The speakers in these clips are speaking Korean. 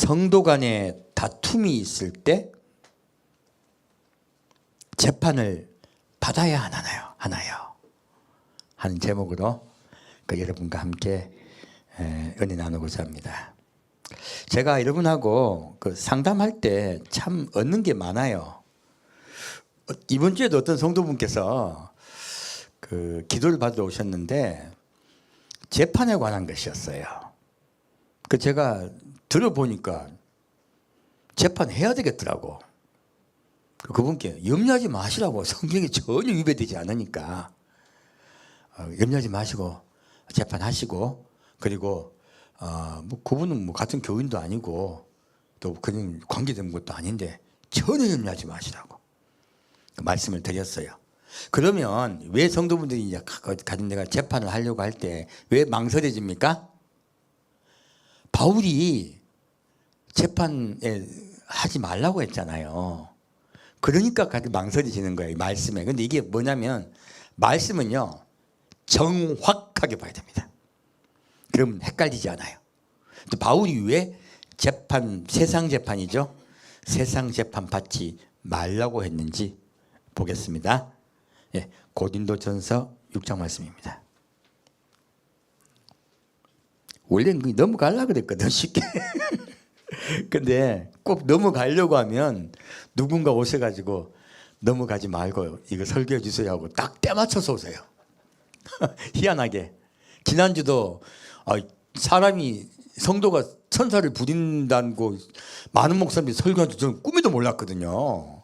성도 간에 다툼이 있을 때 재판을 받아야 하나요? 하는 제목으로 여러분과 함께 은혜 나누고자 합니다. 제가 여러분하고 상담할 때 참 얻는 게 많아요. 이번 주에도 어떤 성도분께서 기도를 받으러 오셨는데 재판에 관한 것이었어요. 제가 들어보니까 재판해야 되겠더라고. 그분께 염려하지 마시라고, 성경에 전혀 위배되지 않으니까 염려하지 마시고 재판하시고, 그리고 그분은 같은 교인도 아니고 또 그냥 관계된 것도 아닌데 전혀 염려하지 마시라고 말씀을 드렸어요. 그러면 왜 성도분들이 이제 가진 데가 재판을 하려고 할 때 왜 망설여집니까? 바울이 재판에 하지 말라고 했잖아요. 그러니까 망설여지는 거예요, 말씀에. 근데 이게 뭐냐면 말씀은요 정확하게 봐야 됩니다. 그러면 헷갈리지 않아요. 또 바울이 왜 세상 재판이죠, 세상 재판 받지 말라고 했는지 보겠습니다. 고린도전서 6장 말씀입니다. 원래는 넘어가려고 그랬거든, 쉽게. 근데 꼭 넘어가려고 하면 누군가 오셔가지고 넘어가지 말고 이거 설교해 주세요 하고 딱 때 맞춰서 오세요. 희한하게 지난주도 사람이 성도가 천사를 부린다고 많은 목사님이 설교한 줄 저는 꿈에도 몰랐거든요.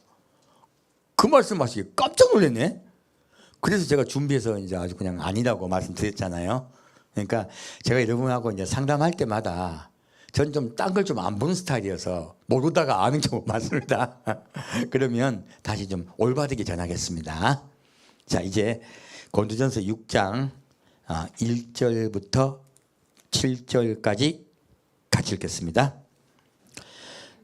그 말씀하시기 깜짝 놀랐네. 그래서 제가 준비해서 이제 아주 그냥 아니라고 말씀드렸잖아요. 그러니까 제가 여러분하고 이제 상담할 때마다 전 좀 딴 걸 좀 안 보는 스타일이어서 모르다가 아는 경우 많습니다. 그러면 다시 좀 올바르게 전하겠습니다. 자, 이제 고린도전서 6장 1절부터 7절까지 같이 읽겠습니다.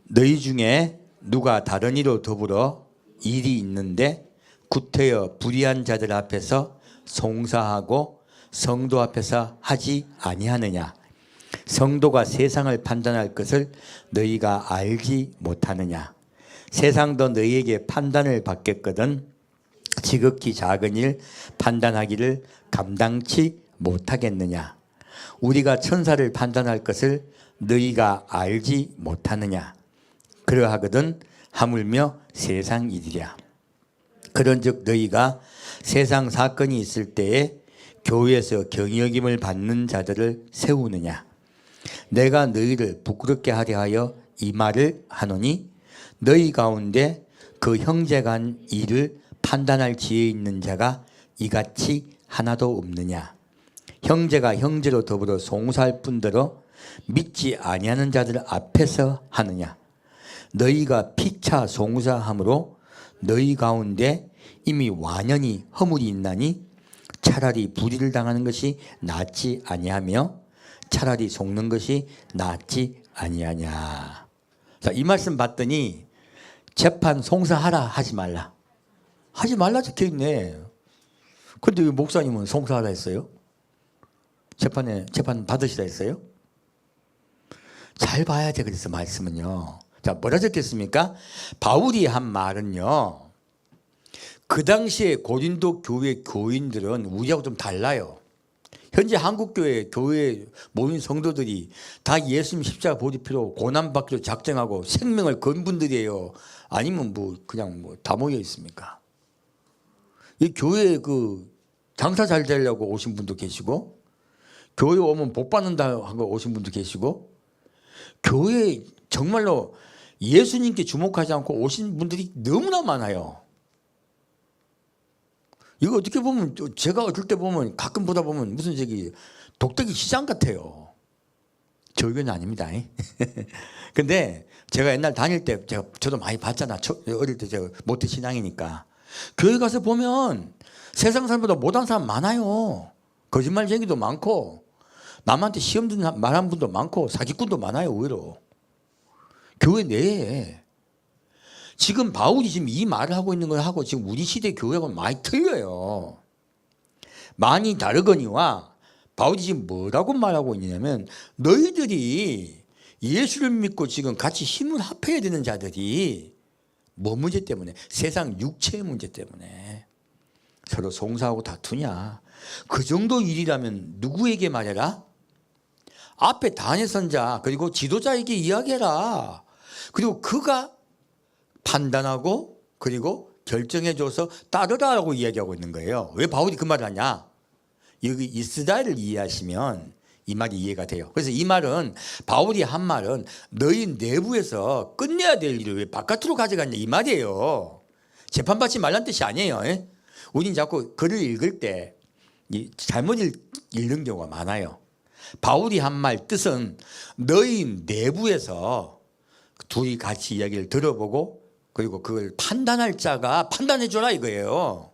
너희 중에 누가 다른 이로 더불어 일이 있는데 구태여 불의한 자들 앞에서 송사하고 성도 앞에서 하지 아니하느냐? 성도가 세상을 판단할 것을 너희가 알지 못하느냐? 세상도 너희에게 판단을 받겠거든 지극히 작은 일 판단하기를 감당치 못하겠느냐? 우리가 천사를 판단할 것을 너희가 알지 못하느냐? 그러하거든 하물며 세상 일이랴. 그런즉 너희가 세상 사건이 있을 때에 교회에서 경여김을 받는 자들을 세우느냐? 내가 너희를 부끄럽게 하려 하여 이 말을 하노니 너희 가운데 그 형제간 일을 판단할 지혜 있는 자가 이같이 하나도 없느냐? 형제가 형제로 더불어 송사할 뿐더러 믿지 아니하는 자들 앞에서 하느냐? 너희가 피차 송사함으로 너희 가운데 이미 완연히 허물이 있나니 차라리 불의를 당하는 것이 낫지 아니하며 차라리 속는 것이 낫지 아니하냐. 자, 이 말씀 봤더니 재판 송사하라 하지 말라. 하지 말라 적혀있네. 근데 왜 목사님은 송사하라 했어요? 재판 받으시라 했어요? 잘 봐야 돼. 그래서 말씀은요. 자, 뭐라 적혔습니까? 바울이 한 말은요, 그 당시에 고린도 교회 교인들은 우리하고 좀 달라요. 현재 한국교회 교회에 모인 성도들이 다 예수님 십자가 보리피로 고난받기로 작정하고 생명을 건 분들이에요. 아니면 그냥 다 모여 있습니까? 이 교회에 장사 잘 되려고 오신 분도 계시고, 교회 오면 복 받는다 하고 오신 분도 계시고, 교회에 정말로 예수님께 주목하지 않고 오신 분들이 너무나 많아요. 이거 어떻게 보면 제가 어떨 때 보면 가끔 보다 보면 무슨 독대기 시장 같아요. 저희 교회는 아닙니다. 근데 제가 옛날 다닐 때 저도 많이 봤잖아. 어릴 때 제가 모태 신앙이니까. 교회 가서 보면 세상 사람보다 못한 사람 많아요. 거짓말쟁이도 많고 남한테 시험 듣는 말한 분도 많고 사기꾼도 많아요. 의외로. 교회 내에. 지금 바울이 지금 이 말을 하고 있는 거하고 지금 우리 시대 교회하고는 많이 틀려요. 많이 다르거니와 바울이 지금 뭐라고 말하고 있냐면 너희들이 예수를 믿고 지금 같이 힘을 합해야 되는 자들이 뭐 문제 때문에? 세상 육체의 문제 때문에 서로 송사하고 다투냐? 그 정도 일이라면 누구에게 말해라? 앞에 다니선자 그리고 지도자에게 이야기해라. 그리고 그가 판단하고 그리고 결정해줘서 따르라고 이야기하고 있는 거예요. 왜 바울이 그 말을 하냐? 여기 이스라엘을 이해하시면 이 말이 이해가 돼요. 그래서 이 말은 바울이 한 말은 너희 내부에서 끝내야 될 일을 왜 바깥으로 가져갔냐 이 말이에요. 재판받지 말란 뜻이 아니에요. 우린 자꾸 글을 읽을 때 잘못 읽는 경우가 많아요. 바울이 한 말 뜻은 너희 내부에서 둘이 같이 이야기를 들어보고 그리고 그걸 판단할 자가 판단해줘라 이거예요.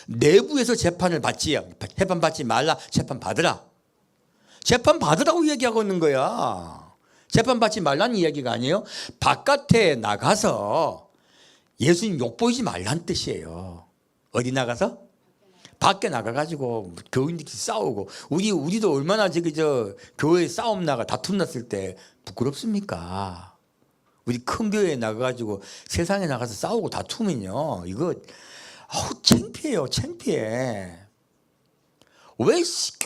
내부에서 재판을 받지, 재판 받지 말라, 재판 받으라. 재판 받으라고 이야기하고 있는 거야. 재판 받지 말라는 이야기가 아니에요. 바깥에 나가서 예수님 욕보이지 말라는 뜻이에요. 어디 나가서? 밖에 나가가지고 교인들끼리 싸우고 우리도 얼마나 교회 싸움 나가 다툼 났을 때 부끄럽습니까? 우리 큰 교회에 나가가지고 세상에 나가서 싸우고 다투면요 이거 창피해요. 창피해. 왜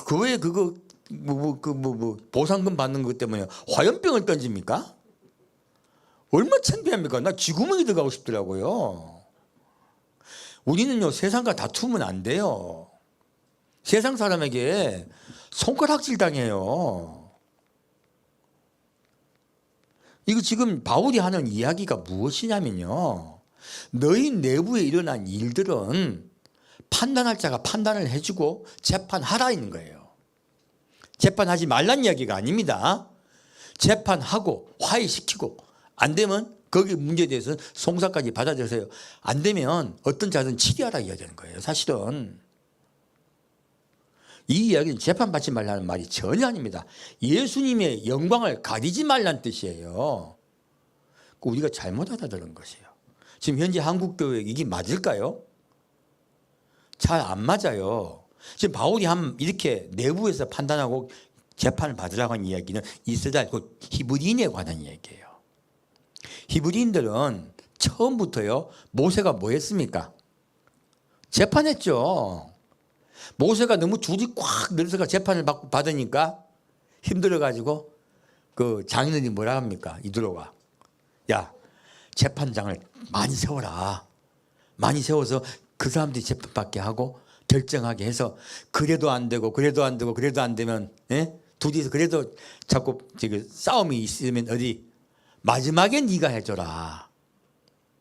교회 그거 보상금 받는 것 때문에 화염병을 던집니까? 얼마나 창피합니까? 나 쥐구멍이 들어가고 싶더라고요. 우리는요 세상과 다투면 안 돼요. 세상 사람에게 손가락질 당해요. 이거 지금 바울이 하는 이야기가 무엇이냐면요, 너희 내부에 일어난 일들은 판단할 자가 판단을 해주고 재판하라 있는 거예요. 재판하지 말란 이야기가 아닙니다. 재판하고 화해시키고 안 되면 거기 문제에 대해서는 송사까지 받아들여서요. 안 되면 어떤 자는 치리하라 이야기하는 거예요. 사실은 이 이야기는 재판받지 말라는 말이 전혀 아닙니다. 예수님의 영광을 가리지 말라는 뜻이에요. 우리가 잘못 알아들은 것이에요. 지금 현재 한국교회 이게 맞을까요? 잘 안 맞아요. 지금 바울이 이렇게 내부에서 판단하고 재판을 받으라고 하는 이야기는 이스라엘 히브리인에 관한 이야기예요. 히브리인들은 처음부터요 모세가 뭐 했습니까? 재판했죠. 모세가 너무 줄이 꽉 늘어서가 재판을 받으니까 힘들어가지고 그 장인어른이 뭐라 합니까? 이들어가, 야 재판장을 많이 세워라. 많이 세워서 그 사람들이 재판받게 하고 결정하게 해서 그래도 안 되고 그래도 안 되고 그래도 안 되면 둘이서 그래도 자꾸 싸움이 있으면 어디 마지막에 네가 해줘라.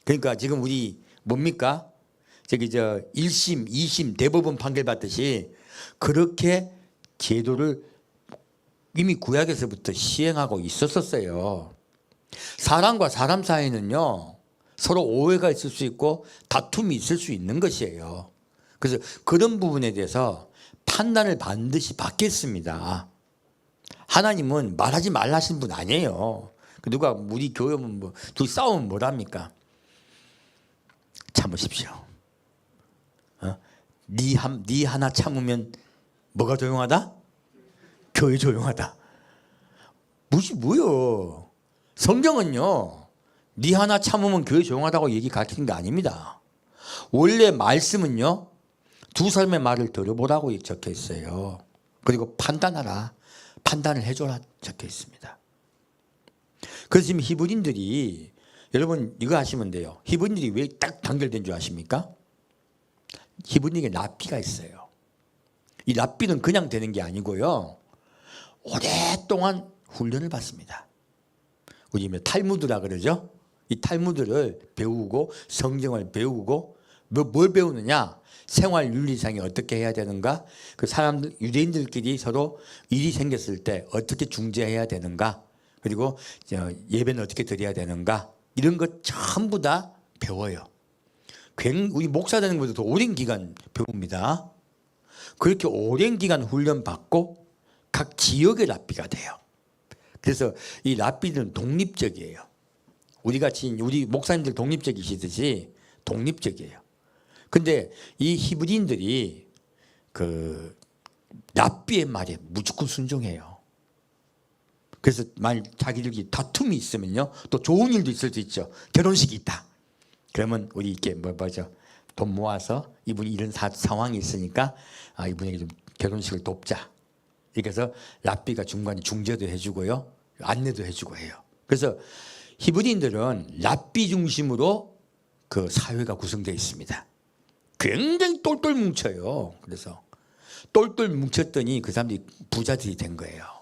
그러니까 지금 우리 뭡니까? 1심, 2심 대법원 판결 받듯이 그렇게 제도를 이미 구약에서부터 시행하고 있었어요. 사람과 사람 사이는요 서로 오해가 있을 수 있고 다툼이 있을 수 있는 것이에요. 그래서 그런 부분에 대해서 판단을 반드시 받겠습니다. 하나님은 말하지 말라 하신 분 아니에요. 누가 우리 교회면 둘이 싸우면 뭐랍니까? 참으십시오. 네 하나 참으면 뭐가 조용하다? 교회 조용하다. 뭐요? 성경은요 네 하나 참으면 교회 조용하다고 얘기 가르치는 게 아닙니다. 원래 말씀은요 두 사람의 말을 들어보라고 적혀 있어요. 그리고 판단하라, 판단을 해줘라 적혀 있습니다. 그래서 지금 히브리인들이, 여러분 이거 하시면 돼요. 히브리인들이 왜 딱 단결된 줄 아십니까? 히브리인에게 랍비가 있어요. 이 랍비는 그냥 되는 게 아니고요 오랫동안 훈련을 받습니다. 우리 탈무드라 그러죠. 이 탈무드를 배우고 성경을 배우고 뭘 배우느냐? 생활 윤리상에 어떻게 해야 되는가? 그 사람들 유대인들끼리 서로 일이 생겼을 때 어떻게 중재해야 되는가? 그리고 예배는 어떻게 드려야 되는가? 이런 것 전부 다 배워요. 우리 목사 되는 것도 오랜 기간 배웁니다. 그렇게 오랜 기간 훈련 받고 각 지역의 랍비가 돼요. 그래서 이 랍비들은 독립적이에요. 우리 목사님들 독립적이시듯이 독립적이에요. 근데 이 히브리인들이 그 랍비의 말에 무조건 순종해요. 그래서 만약 자기들끼리 다툼이 있으면요, 또 좋은 일도 있을 수 있죠. 결혼식이 있다. 그러면 우리 이렇게 뭐죠? 돈 모아서 이분이 이런 상황이 있으니까 이분에게 좀 결혼식을 돕자. 이렇게 해서 랍비가 중간에 중재도 해주고요, 안내도 해주고 해요. 그래서 히브리인들은 랍비 중심으로 그 사회가 구성되어 있습니다. 굉장히 똘똘 뭉쳐요. 그래서 똘똘 뭉쳤더니 그 사람들이 부자들이 된 거예요.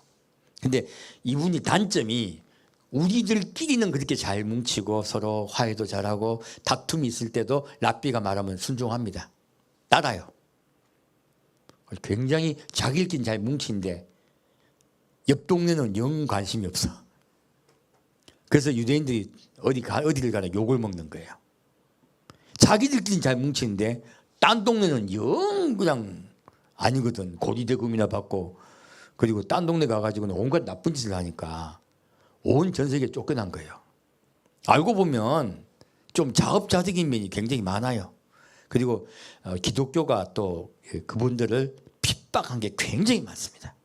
근데 이분이 단점이 우리들끼리는 그렇게 잘 뭉치고 서로 화해도 잘하고 다툼이 있을 때도 랍비가 말하면 순종합니다. 따라요. 굉장히 자기들끼리 잘 뭉친데 옆 동네는 영 관심이 없어. 그래서 유대인들이 어디를 가나 욕을 먹는 거예요. 자기들끼리 잘 뭉치는데 딴 동네는 영 그냥 아니거든. 고리대금이나 받고, 그리고 딴 동네 가가지고는 온갖 나쁜 짓을 하니까 온 전 세계에 쫓겨난 거예요. 알고 보면 좀 자업자득인 면이 굉장히 많아요. 그리고 기독교가 또 그분들을 핍박한 게 굉장히 많습니다.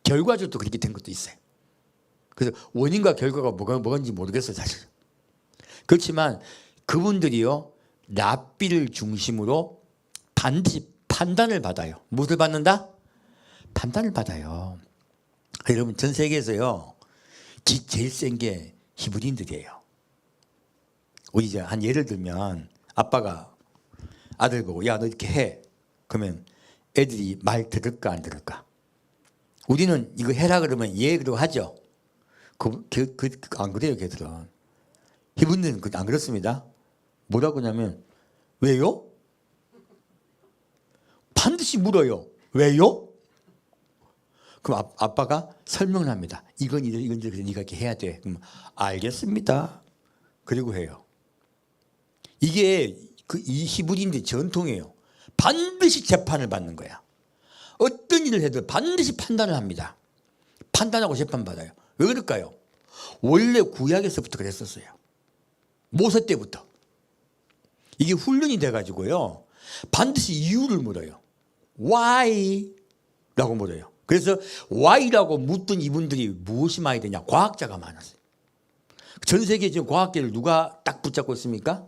결과적으로 그렇게 된 것도 있어요. 그래서 원인과 결과가 뭐가인지 모르겠어요, 사실. 그렇지만 그분들이요, 랍비를 중심으로 반드시 판단을 받아요. 무엇을 받는다? 판단을 받아요. 여러분, 전 세계에서요, 제일 센 게 히브리인들이에요. 우리 이제 한 예를 들면 아빠가 아들 보고 야, 너 이렇게 해. 그러면 애들이 말 들을까 안 들을까? 우리는 이거 해라 그러면 예 그러고 하죠. 안 그래요, 걔들은. 히브리인들은 안 그렇습니다. 뭐라고 하냐면 왜요? 반드시 물어요. 왜요? 그럼 아빠가 설명을 합니다. 이건 그래서 네가 이렇게 해야 돼. 그럼 알겠습니다. 그리고 해요. 이게 이 히브리인들의 전통이에요. 반드시 재판을 받는 거야. 어떤 일을 해도 반드시 판단을 합니다. 판단하고 재판받아요. 왜 그럴까요? 원래 구약에서부터 그랬었어요. 모세 때부터. 이게 훈련이 돼가지고요, 반드시 이유를 물어요. Why? 라고 물어요. 그래서 Why라고 묻던 이분들이 무엇이 많이 되냐? 과학자가 많았어요. 전 세계에 지금 과학계를 누가 딱 붙잡고 있습니까?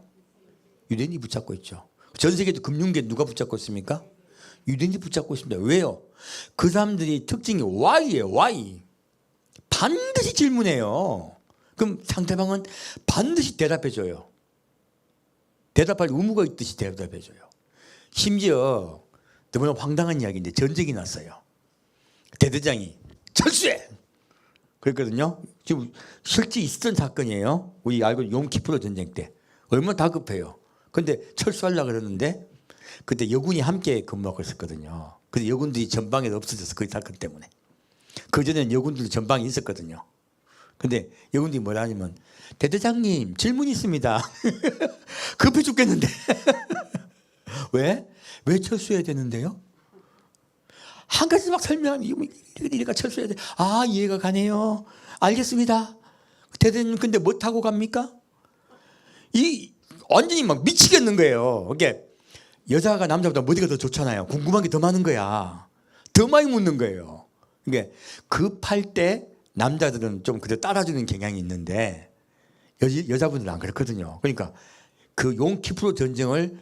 유대인이 붙잡고 있죠. 전 세계도 금융계 누가 붙잡고 있습니까? 유대인이 붙잡고 있습니다. 왜요? 그 사람들이 특징이 Why예요. Why. 반드시 질문해요. 그럼 상대방은 반드시 대답해줘요. 대답할 의무가 있듯이 대답해줘요. 심지어 너무나 황당한 이야기인데 전쟁이 났어요. 대대장이 철수해! 그랬거든요. 지금 실제 있었던 사건이에요. 우리 알고 욤키프로 전쟁 때. 얼마나 다급해요. 근데 철수하려고 그러는데 그때 여군이 함께 근무하고 있었거든요. 근데 여군들이 전방에 없어져서 그 사건 때문에. 그전에는 여군들이 전방에 있었거든요. 근데 여군들이 뭐라 하냐면 대대장님 질문이 있습니다. 급해 죽겠는데. 왜? 왜 철수해야 되는데요? 한 가지 막 설명하면 이래가 철수해야 돼. 아, 이해가 가네요. 알겠습니다. 대대님 근데 뭐 타고 갑니까? 이 완전히 막 미치겠는 거예요. 이게 여자가 남자보다 머리가 더 좋잖아요. 궁금한 게 더 많은 거야. 더 많이 묻는 거예요. 이게 급할 때 남자들은 좀 그래도 따라주는 경향이 있는데 여자분들은 안 그렇거든요. 그러니까 그 욤키프로 전쟁을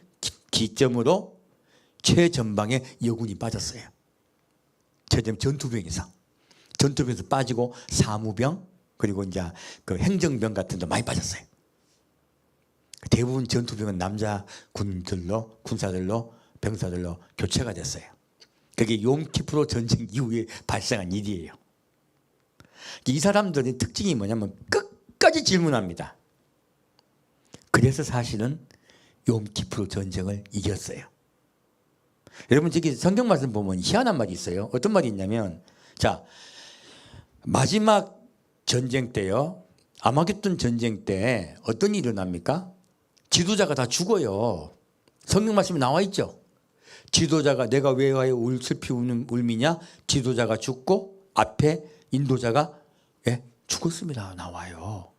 기점으로 최전방에 여군이 빠졌어요. 최전 전투병에서 빠지고 사무병 그리고 이제 그 행정병 같은 데 많이 빠졌어요. 대부분 전투병은 남자 군사들로 병사들로 교체가 됐어요. 그게 욤키프로 전쟁 이후에 발생한 일이에요. 이 사람들의 특징이 뭐냐면 끝까지 질문합니다. 그래서 사실은 욤키프로 전쟁을 이겼어요. 여러분 저기 성경 말씀 보면 희한한 말이 있어요. 어떤 말이 있냐면 자, 마지막 전쟁 때요, 아마겟돈 전쟁 때 어떤 일이 일어납니까? 지도자가 다 죽어요. 성경 말씀에 나와 있죠. 지도자가 내가 왜 슬피 울미냐? 지도자가 죽고 앞에 인도자가 죽었습니다. 나와요.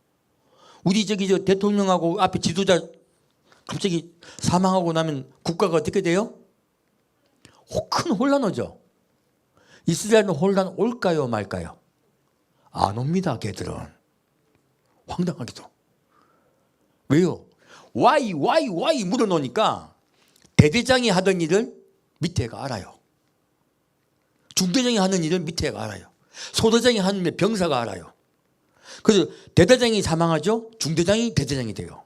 우리 저기 저 대통령하고 앞에 지도자 갑자기 사망하고 나면 국가가 어떻게 돼요? 큰 혼란 오죠. 이스라엘은 혼란 올까요 말까요? 안 옵니다. 걔들은. 황당하게도. 왜요? why 물어놓으니까 대대장이 하던 일을 밑에 애가 알아요. 중대장이 하는 일을 밑에 애가 알아요. 소대장이 하는 일 병사가 알아요. 그래서 대대장이 사망하죠. 중대장이 대대장이 돼요.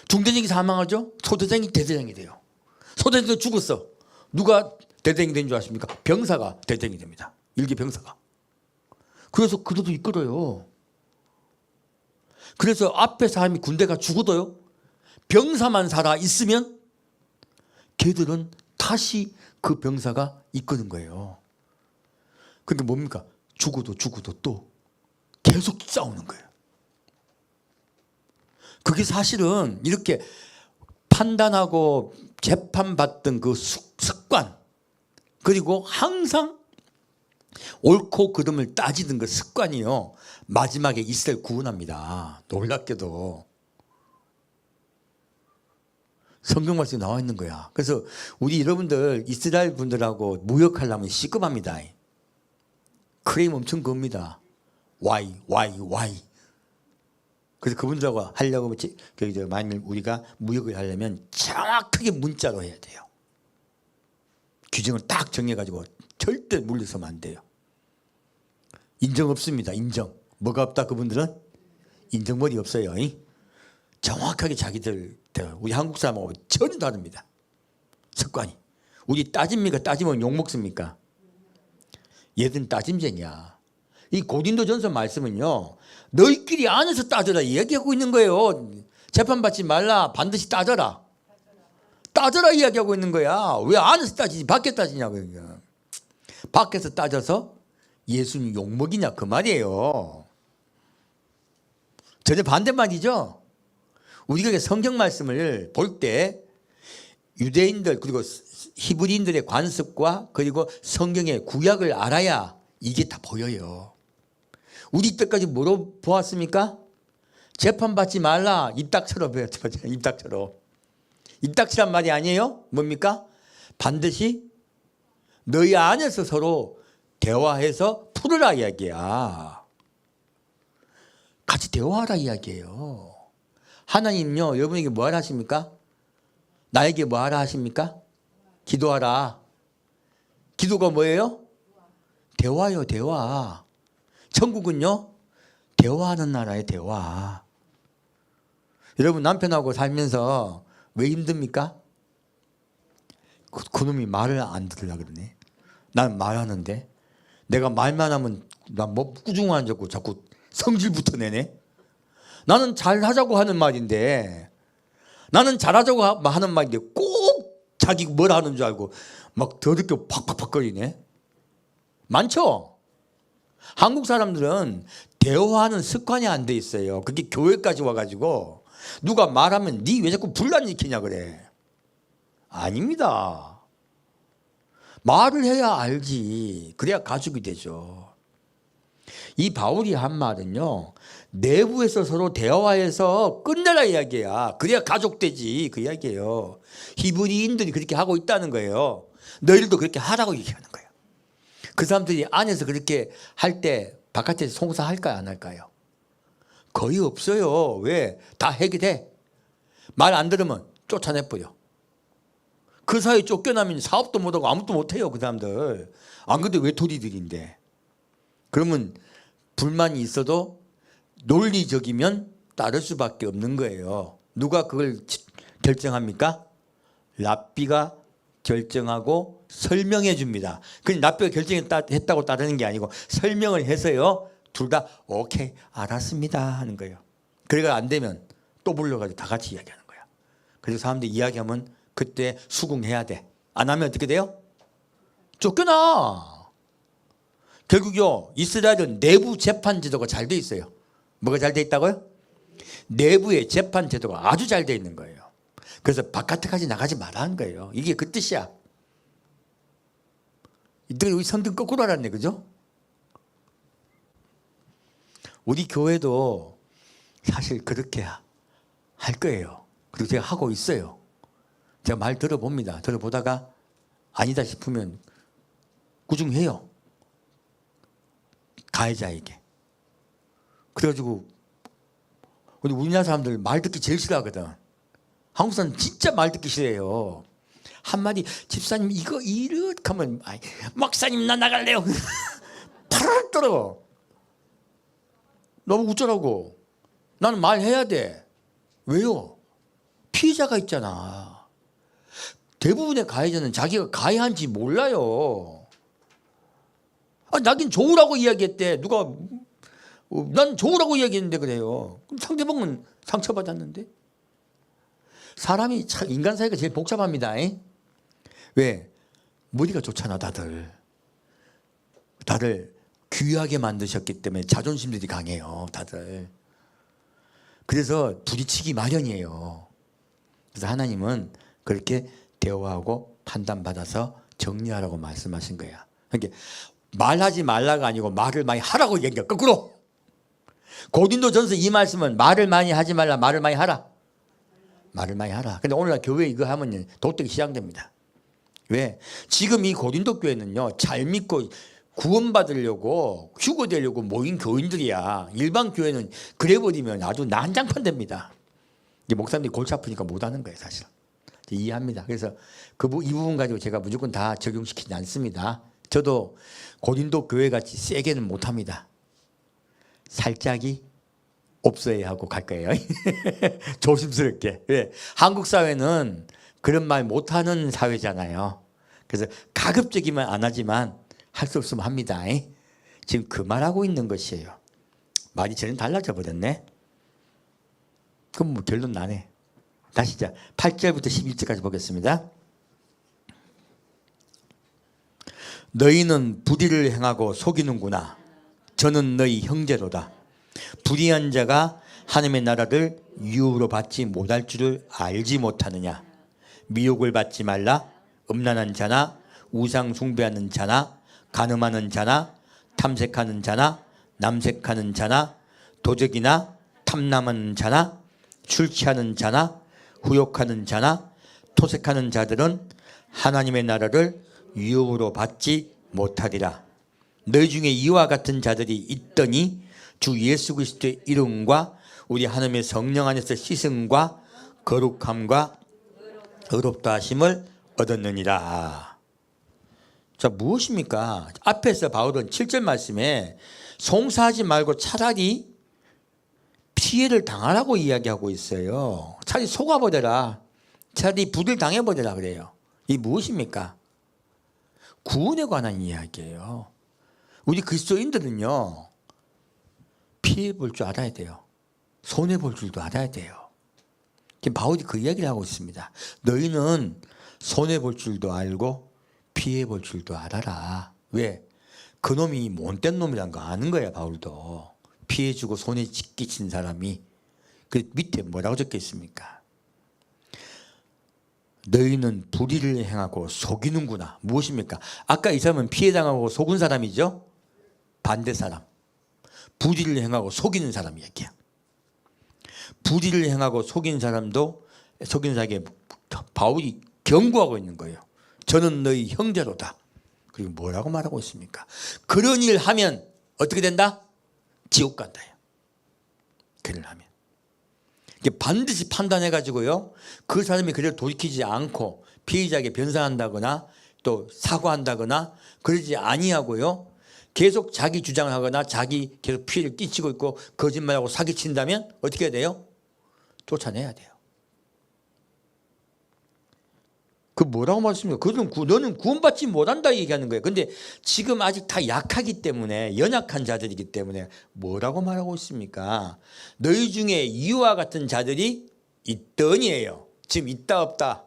중대장이 사망하죠. 소대장이 대대장이 돼요. 소대장도 죽었어. 누가 대대장이 된 줄 아십니까? 병사가 대대장이 됩니다. 일개 병사가. 그래서 그래도 이끌어요. 그래서 앞에 사람이 군대가 죽어도요, 병사만 살아 있으면 걔들은 다시 그 병사가 이끄는 거예요. 근데 뭡니까? 죽어도 또 계속 싸우는 거예요. 그게 사실은 이렇게 판단하고 재판받던 그 습관, 그리고 항상 옳고 그름을 따지는 그 습관이요, 마지막에 이스라엘 구원합니다. 놀랍게도 성경 말씀에 나와 있는 거야. 그래서 우리 여러분들 이스라엘 분들하고 무역하려면 시급합니다. 크레임 엄청 겁니다. why. 그래서 그분들하고 하려고 만일 우리가 무역을 하려면 정확하게 문자로 해야 돼요. 규정을 딱 정해가지고 절대 물러서면 안 돼요. 인정 없습니다. 인정. 뭐가 없다 그분들은? 인정머리 없어요. 정확하게 자기들, 우리 한국 사람하고 전혀 다릅니다. 습관이. 우리 따집니까? 따지면 욕먹습니까? 얘들은 따짐쟁이야. 이 고린도전서 말씀은요, 너희끼리 안에서 따져라 이야기하고 있는 거예요. 재판받지 말라, 반드시 따져라. 따져라 이야기하고 있는 거야. 왜 안에서 따지지 밖에 따지냐고. 밖에서 따져서 예수님 욕먹이냐 그 말이에요. 전혀 반대말이죠. 우리가 성경 말씀을 볼 때 유대인들 그리고 히브리인들의 관습과 그리고 성경의 구약을 알아야 이게 다 보여요. 우리 때까지 뭐로 보았습니까? 재판받지 말라. 입닥쳐로 배웠죠. 입닥쳐로. 입닥치란 말이 아니에요. 뭡니까? 반드시 너희 안에서 서로 대화해서 풀으라 이야기야. 같이 대화하라 이야기예요. 하나님요, 여러분에게 뭐 하라 하십니까? 나에게 뭐 하라 하십니까? 기도하라. 기도가 뭐예요? 대화요, 대화. 천국은요, 대화하는 나라의 대화. 여러분 남편하고 살면서 왜 힘듭니까? 그놈이 말을 안 들으려고 그러네. 난 말하는데 내가 말만 하면 나 뭐 꾸중을 앉았고 자꾸 성질부터 내네. 나는 잘하자고 하는 말인데, 나는 잘하자고 하는 말인데 꼭 자기 뭘 하는 줄 알고 막 더럽게 팍팍팍거리네. 많죠? 한국 사람들은 대화하는 습관이 안 돼 있어요. 그게 교회까지 와가지고 누가 말하면 니 왜 자꾸 분란시키냐 그래. 아닙니다. 말을 해야 알지. 그래야 가족이 되죠. 이 바울이 한 말은요, 내부에서 서로 대화해서 끝내라 이야기야. 그래야 가족 되지 그 이야기예요. 히브리인들이 그렇게 하고 있다는 거예요. 너희들도 그렇게 하라고 얘기하는 거예요. 그 사람들이 안에서 그렇게 할 때 바깥에서 송사할까요 안 할까요? 거의 없어요. 왜? 다 해결해. 말 안 들으면 쫓아내버려. 그 사이에 쫓겨나면 사업도 못하고 아무것도 못해요. 그 사람들. 안 그래도 외톨이들인데. 그러면 불만이 있어도 논리적이면 따를 수밖에 없는 거예요. 누가 그걸 결정합니까? 랍비가 결정하고 설명해 줍니다. 그냥 랍비가 결정했다고 따르는 게 아니고 설명을 해서요, 둘 다 오케이 알았습니다 하는 거예요. 그래가 안 되면 또 불러가지고 다 같이 이야기하는 거야. 그래서 사람들이 이야기하면 그때 수긍해야 돼. 안 하면 어떻게 돼요? 쫓겨나. 결국요, 이스라엘은 내부 재판 제도가 잘 돼 있어요. 뭐가 잘 돼 있다고요? 내부의 재판 제도가 아주 잘 돼 있는 거예요. 그래서 바깥에까지 나가지 말라는 거예요. 이게 그 뜻이야. 이들이 우리 선등 거꾸로 알았네, 그죠? 우리 교회도 사실 그렇게 할 거예요. 그리고 제가 하고 있어요. 제가 말 들어봅니다. 들어보다가 아니다 싶으면 꾸중해요. 가해자에게. 그래가지고 우리나라 사람들 말 듣기 제일 싫어하거든. 한국 사람 진짜 말 듣기 싫어해요. 한마디 집사님 이거 이렇게 하면 목사님 나 나갈래요. 파르르 떨어. 너무 웃더라고. 나는 말해야 돼. 왜요? 피해자가 있잖아. 대부분의 가해자는 자기가 가해한지 몰라요. 나긴 좋으라고 이야기했대. 누가 난 좋으라고 이야기했는데 그래요. 그럼 상대방은 상처받았는데. 사람이 참 인간 사이가 제일 복잡합니다. 왜? 머리가 좋잖아 다들. 다들 귀하게 만드셨기 때문에 자존심들이 강해요. 다들. 그래서 부딪히기 마련이에요. 그래서 하나님은 그렇게 대화하고 판단받아서 정리하라고 말씀하신 거야. 그러니까 말하지 말라가 아니고 말을 많이 하라고 얘기해. 거꾸로. 고린도전서 이 말씀은 말을 많이 하지 말라, 말을 많이 하라. 말을 많이 하라. 근데 오늘날 교회 이거 하면 도덕이 시작됩니다. 왜? 지금 이 고린도 교회는요, 잘 믿고 구원받으려고 휴거되려고 모인 교인들이야. 일반 교회는 그래버리면 아주 난장판 됩니다. 목사님들이 골치 아프니까 못하는 거예요, 사실. 이해합니다. 그래서 이 부분 가지고 제가 무조건 다 적용시키지 않습니다. 저도 고린도 교회 같이 세게는 못합니다. 살짝이 없어야 하고 갈 거예요. 조심스럽게. 왜? 한국 사회는 그런 말 못하는 사회잖아요. 그래서 가급적이면 안 하지만 할 수 없으면 합니다. 지금 그 말하고 있는 것이에요. 말이 전혀 달라져 버렸네. 그럼 뭐 결론 나네. 다시 자 8절부터 11절까지 보겠습니다. 너희는 불의를 행하고 속이는구나. 저는 너희 형제로다. 불의한 자가 하나님의 나라를 유업으로 받지 못할 줄을 알지 못하느냐. 미혹을 받지 말라. 음란한 자나 우상 숭배하는 자나 간음하는 자나 탐색하는 자나 남색하는 자나 도적이나 탐남하는 자나 술 취하는 자나 후욕하는 자나 토색하는 자들은 하나님의 나라를 유업으로 받지 못하리라. 너희 중에 이와 같은 자들이 있더니 주 예수 그리스도의 이름과 우리 하나님의 성령 안에서 씻음과 거룩함과 의롭다 하심을 얻었느니라. 자, 무엇입니까? 앞에서 바울은 7절 말씀에 송사하지 말고 차라리 피해를 당하라고 이야기하고 있어요. 차라리 속아버려라. 차라리 불을 당해버려라 그래요. 이 무엇입니까? 구원에 관한 이야기예요. 우리 그리스도인들은요, 피해 볼 줄 알아야 돼요. 손해 볼 줄도 알아야 돼요. 지금 바울이 그 이야기를 하고 있습니다. 너희는 손해 볼 줄도 알고 피해 볼 줄도 알아라. 왜? 그놈이 못된 놈이란 거 아는 거야. 바울도. 피해 주고 손해 끼친 사람이. 그 밑에 뭐라고 적혀 있습니까? 너희는 불의를 행하고 속이는구나. 무엇입니까? 아까 이 사람은 피해당하고 속은 사람이죠. 반대 사람. 불의를 행하고 속이는 사람 이야기야. 불의를 행하고 속인 사람도 속인 사람에게 바울이 경고하고 있는 거예요. 저는 너희 형제로다. 그리고 뭐라고 말하고 있습니까? 그런 일 하면 어떻게 된다? 지옥 간다. 그런 일 하면. 반드시 판단해가지고요. 그 사람이 그대로 돌이키지 않고 피해자에게 변상한다거나 또 사과한다거나 그러지 아니하고요. 계속 자기 주장을 하거나 자기 계속 피해를 끼치고 있고 거짓말하고 사기친다면 어떻게 해야 돼요? 쫓아내야 돼요. 그 뭐라고 말씀입니까? 너는 구원받지 못한다 얘기하는 거예요. 근데 지금 아직 다 약하기 때문에 연약한 자들이기 때문에 뭐라고 말하고 있습니까? 너희 중에 이와 같은 자들이 있더니예요. 지금 있다 없다.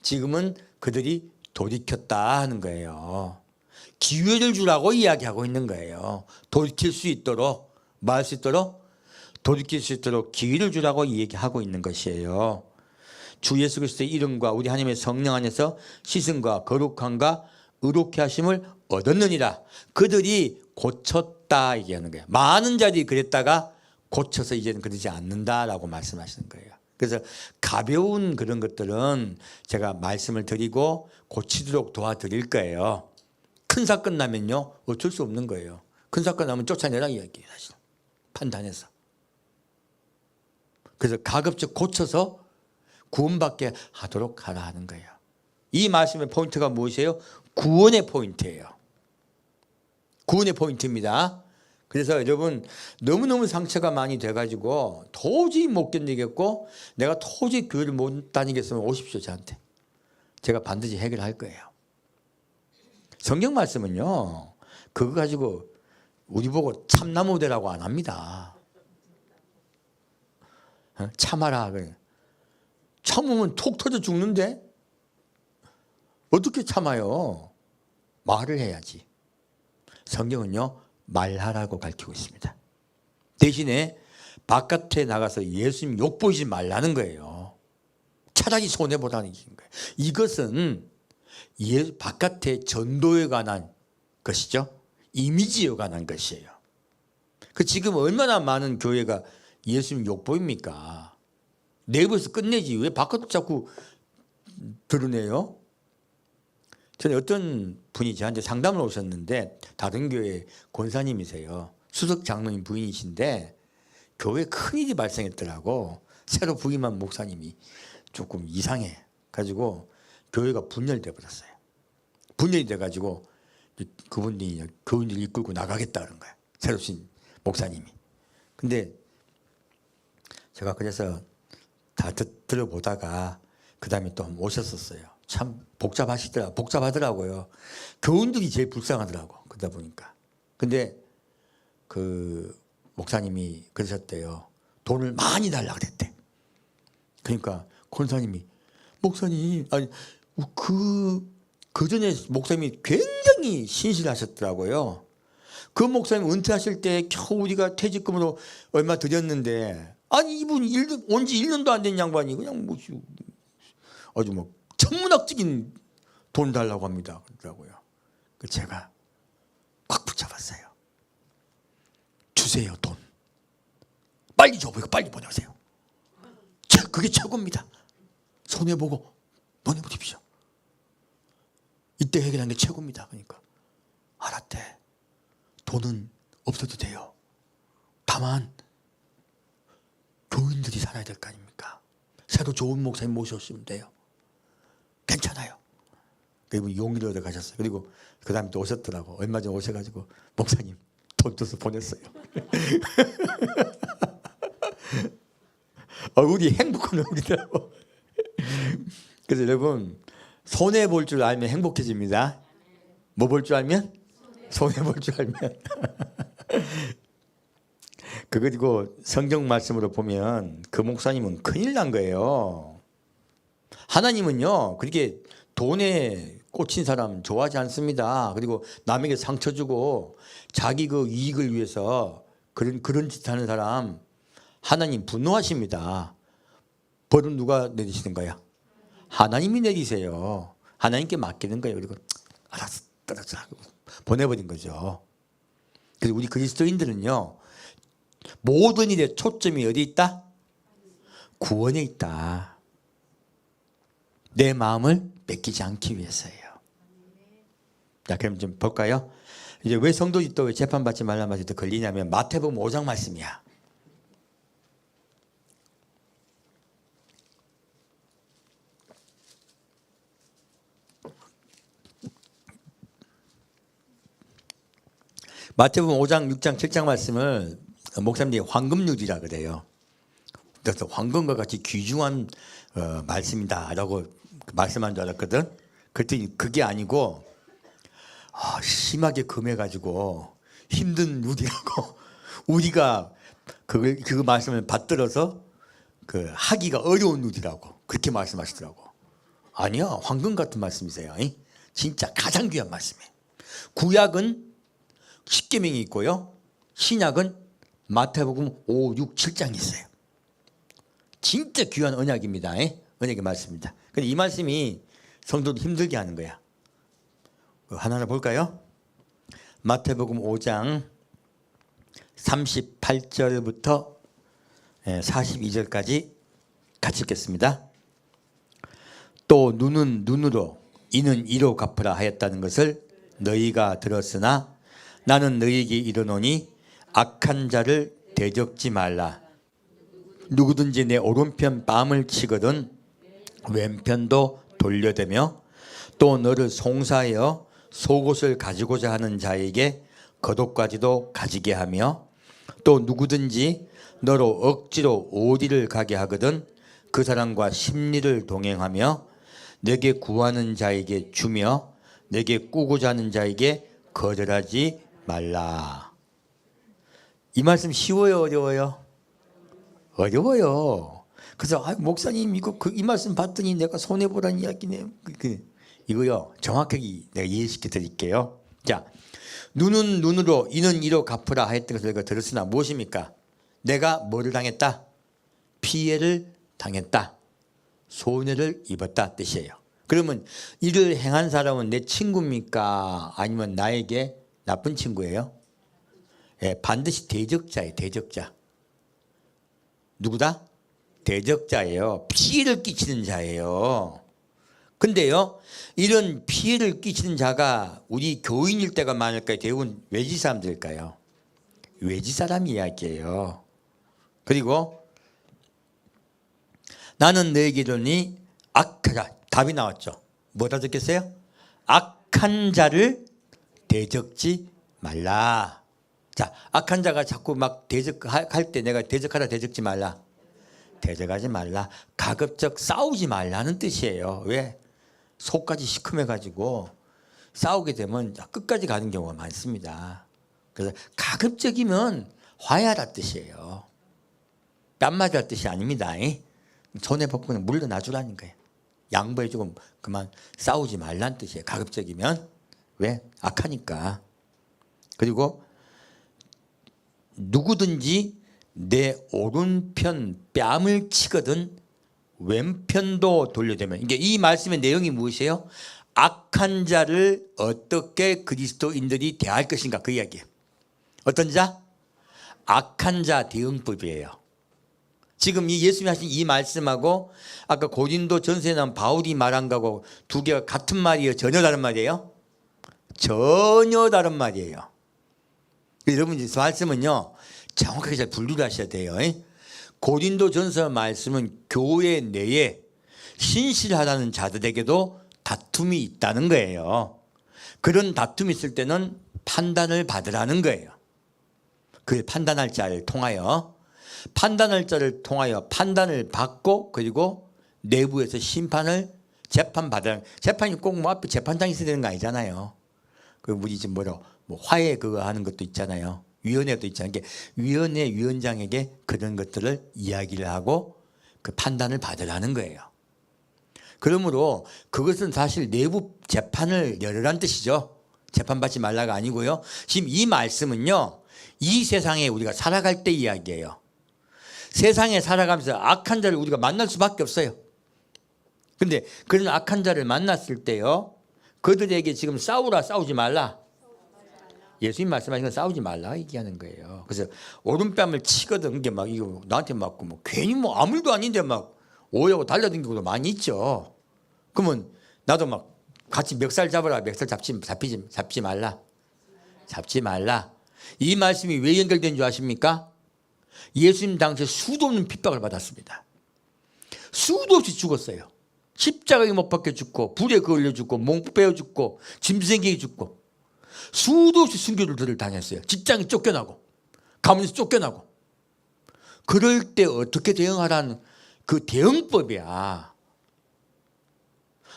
지금은 그들이 돌이켰다 하는 거예요. 기회를 주라고 이야기하고 있는 거예요. 돌이킬 수 있도록, 말할 수 있도록, 돌이킬 수 있도록 기회를 주라고 얘기하고 있는 것이에요. 주 예수 그리스도의 이름과 우리 하나님의 성령 안에서 씻음과 거룩함과 의롭게 하심을 얻었느니라. 그들이 고쳤다 얘기하는 거예요. 많은 자들이 그랬다가 고쳐서 이제는 그러지 않는다라고 말씀하시는 거예요. 그래서 가벼운 그런 것들은 제가 말씀을 드리고 고치도록 도와드릴 거예요. 큰 사건 나면요 어쩔 수 없는 거예요. 큰 사건 나면 쫓아내라 이야기예요. 사실 판단해서. 그래서 가급적 고쳐서 구원받게 하도록 하라 하는 거예요. 이 말씀의 포인트가 무엇이에요? 구원의 포인트예요. 구원의 포인트입니다. 그래서 여러분 너무너무 상처가 많이 돼가지고 도저히 못 견디겠고 내가 도저히 교회를 못 다니겠으면 오십시오. 저한테. 제가 반드시 해결할 거예요. 성경 말씀은요. 그거 가지고 우리 보고 참나무 되라고 안 합니다. 참아라. 참으면 톡 터져 죽는데 어떻게 참아요? 말을 해야지. 성경은요. 말하라고 가르치고 있습니다. 대신에 바깥에 나가서 예수님 욕보이지 말라는 거예요. 차라리 손해보라는 거예요. 이것은 바깥의 전도에 관한 것이죠. 이미지에 관한 것이에요. 지금 얼마나 많은 교회가 예수님 욕보입니까? 내부에서 끝내지 왜 바깥으로 자꾸 드러내요? 저는 어떤 분이 저한테 상담을 오셨는데 다른 교회 권사님이세요. 수석 장로님 부인이신데 교회에 큰일이 발생했더라고. 새로 부임한 목사님이 조금 이상해 가지고 교회가 분열돼 버렸어요. 분열이 돼가지고 그분이 교인들을 이끌고 나가겠다 그런 거야. 새로 신 목사님이. 근데 제가 그래서 다 들어보다가 그 다음에 또 오셨었어요. 참 복잡하더라고요. 교인들이 제일 불쌍하더라고. 그러다 보니까. 근데 그 목사님이 그러셨대요. 돈을 많이 달라 그랬대. 그러니까 권사님이 목사님 아니 그 전에 목사님이 굉장히 신실하셨더라고요. 그 목사님 은퇴하실 때 겨우 우리가 퇴직금으로 얼마 드렸는데 아니 이분 온 지 1년도 안 된 양반이 그냥 뭐 아주 뭐 천문학적인 돈 달라고 합니다. 그러더라고요. 제가 꽉 붙잡았어요. 주세요 돈. 빨리 줘보고 빨리 보내세요. 그게 최고입니다. 손해보고 보내보십시오. 이때 해결하는 게 최고입니다. 그러니까 알았대. 돈은 없어도 돼요. 다만 교인들이 살아야 될 거 아닙니까? 새로 좋은 목사님 모셔오시면 돼요. 괜찮아요. 그리고 용기를 얻어 가셨어요. 그리고 그 다음에 또 오셨더라고. 얼마 전에 오셔가지고 목사님 돈 줘서 보냈어요. 우리 행복한 얼굴이더라고. 그래서 여러분 손해 볼 줄 알면 행복해집니다. 뭐 볼 줄 알면? 손해 볼 줄 알면. 그리고 성경 말씀으로 보면 그 목사님은 큰일 난 거예요. 하나님은요 그렇게 돈에 꽂힌 사람 좋아하지 않습니다. 그리고 남에게 상처 주고 자기 그 이익을 위해서 그런 짓 하는 사람 하나님 분노하십니다. 벌은 누가 내리시는 거야? 하나님이 내리세요. 하나님께 맡기는 거예요. 그리고 알았어 떨어져 보내버린 거죠. 그래서 우리 그리스도인들은요 모든 일의 초점이 어디 있다? 구원에 있다. 내 마음을 뺏기지 않기 위해서예요. 자, 그럼 좀 볼까요? 이제 왜 성도들이 또 재판받지 말란 말이 더 걸리냐면 마태복음 5장 말씀이야. 마태복음 5장, 6장, 7장 말씀을 목사님들이 황금률이라 그래요. 그래서 황금과 같이 귀중한 말씀이다라고 말씀한 줄 알았거든. 그랬더니 그게 아니고 심하게 금해가지고 힘든 누리라고 우리가 그 말씀을 받들어서 하기가 어려운 누리라고 그렇게 말씀하시더라고. 아니야, 황금 같은 말씀이세요. 진짜 가장 귀한 말씀이에요. 구약은 십계명이 있고요. 신약은 마태복음 5, 6, 7장이 있어요. 진짜 귀한 언약입니다. 언약의 말씀입니다. 근데 이 말씀이 성도들 힘들게 하는 거야. 하나하나 볼까요? 마태복음 5장 38절부터 42절까지 같이 읽겠습니다. 또 눈은 눈으로 이는 이로 갚으라 하였다는 것을 너희가 들었으나 나는 너희에게 이르노니 악한 자를 대적지 말라. 누구든지 내 오른편 뺨을 치거든 왼편도 돌려대며 또 너를 송사하여 속옷을 가지고자 하는 자에게 겉옷까지도 가지게 하며 또 누구든지 너로 억지로 어디를 가게 하거든 그 사람과 심리를 동행하며 내게 구하는 자에게 주며 내게 꾸고자 하는 자에게 거절하지 말라. 이 말씀 쉬워요, 어려워요? 어려워요. 그래서 목사님 이거 이 말씀 봤더니 내가 손해 보라는 이야기네. 이거요 정확하게 내가 이해시켜 드릴게요. 자, 눈은 눈으로 이는 이로 갚으라 했던 것을 내가 들었으나 무엇입니까? 내가 뭐를 당했다? 피해를 당했다. 손해를 입었다 뜻이에요. 그러면 이를 행한 사람은 내 친구입니까? 아니면 나에게 나쁜 친구예요? 예, 반드시 대적자예요. 대적자. 누구다? 대적자예요. 피해를 끼치는 자예요. 근데요, 이런 피해를 끼치는 자가 우리 교인일 때가 많을까요? 대부분 외지 사람들일까요? 외지 사람 이야기예요. 그리고 나는 너에게 이르노니 악한 자, 답이 나왔죠. 뭐다 적겠어요? 악한 자를 대적지 말라. 자, 악한 자가 자꾸 막 대적할 때 내가 대적하라 대적지 말라. 대적하지 말라. 가급적 싸우지 말라는 뜻이에요. 왜? 속까지 시큼해가지고 싸우게 되면 끝까지 가는 경우가 많습니다. 그래서 가급적이면 화해하라 뜻이에요. 뺨맞으라 뜻이 아닙니다. 손해보고는 물러나주라는 거예요. 양보해주고 그만 싸우지 말라는 뜻이에요. 가급적이면. 왜? 악하니까. 그리고 누구든지 내 오른편 뺨을 치거든 왼편도 돌려대면, 이게 이 말씀의 내용이 무엇이에요? 악한 자를 어떻게 그리스도인들이 대할 것인가, 그 이야기예요. 어떤 자? 악한 자 대응법이에요. 지금 이 예수님이 하신 이 말씀하고 아까 고린도 전서에 나온 바울이 말한 거하고 두 개가 같은 말이에요? 전혀 다른 말이에요? 전혀 다른 말이에요. 여러분 이 말씀은요 정확하게 잘 분류를 하셔야 돼요. 고린도 전서 말씀은 교회 내에 신실하다는 자들에게도 다툼이 있다는 거예요. 그런 다툼이 있을 때는 판단을 받으라는 거예요. 그 판단할 자를 통하여 판단을 받고 그리고 내부에서 심판을 재판받으라는, 재판이 꼭 뭐 앞에 재판장이 있어야 되는 거 아니잖아요. 그 우리 지금 뭐 화해 그거 하는 것도 있잖아요. 위원회도 있잖아요. 위원회 위원장에게 그런 것들을 이야기를 하고 그 판단을 받으라는 거예요. 그러므로 그것은 사실 내부 재판을 열으라는 뜻이죠. 재판받지 말라가 아니고요. 지금 이 말씀은요, 이 세상에 우리가 살아갈 때 이야기예요. 세상에 살아가면서 악한 자를 우리가 만날 수밖에 없어요. 근데 그런 악한 자를 만났을 때요, 그들에게 지금 싸우라, 싸우지 말라. 예수님 말씀하신 건 싸우지 말라 얘기하는 거예요. 그래서 오른뺨을 치거든. 이게 막 이거 나한테 맞고 뭐 괜히 뭐 아무 일도 아닌데 막 오해하고 달려댕기고도 많이 있죠. 그러면 나도 막 같이 멱살 잡으라. 멱살 잡지 말라. 잡지 말라. 이 말씀이 왜 연결된 줄 아십니까? 예수님 당시에 수도 없는 핍박을 받았습니다. 수도 없이 죽었어요. 십자가에 못 박혀 죽고 불에 그을려 죽고 몽 빼어 죽고 짐승에게 죽고 수도 없이 순교를 당했어요. 직장이 쫓겨나고 가문에서 쫓겨나고. 그럴 때 어떻게 대응하라는 그 대응법이야.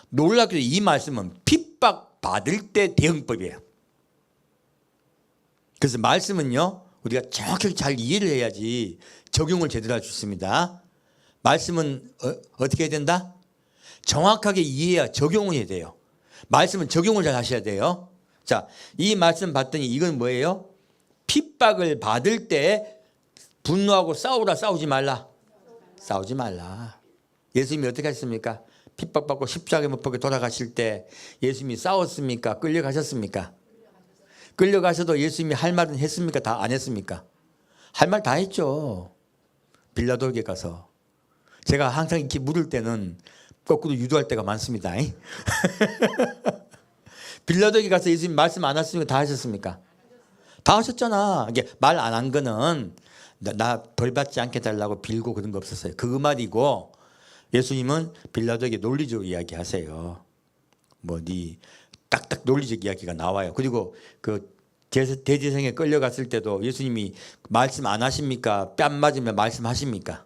놀랍게도 이 말씀은 핍박받을 때 대응법이에요. 그래서 말씀은요 우리가 정확하게 잘 이해를 해야지 적용을 제대로 할 수 있습니다. 말씀은 어떻게 해야 된다? 정확하게 이해해야 적용을 해야 돼요. 말씀은 적용을 잘 하셔야 돼요. 자, 이 말씀 봤더니 이건 뭐예요? 핍박을 받을 때 분노하고 싸우라, 싸우지 말라. 싸우지 말라. 예수님이 어떻게 하셨습니까? 핍박받고 십자가에 못 박혀 돌아가실 때 예수님이 싸웠습니까? 끌려가셨습니까? 끌려가셔도 예수님이 할 말은 했습니까? 다 안 했습니까? 할 말 다 했죠. 빌라도에게 가서. 제가 항상 이렇게 물을 때는 거꾸로 유도할 때가 많습니다. 빌라도에게 가서 예수님 말씀 안 하셨으니까 다 하셨습니까? 다 하셨잖아. 이게 말 안 한 거는 나 벌 받지 않게 달라고 빌고 그런 거 없었어요. 그 말이고 예수님은 빌라도에게 논리적으로 이야기하세요. 뭐 네 딱딱 논리적 이야기가 나와요. 그리고 그 대제사장에 끌려갔을 때도 예수님이 말씀 안 하십니까? 뺨 맞으면 말씀하십니까?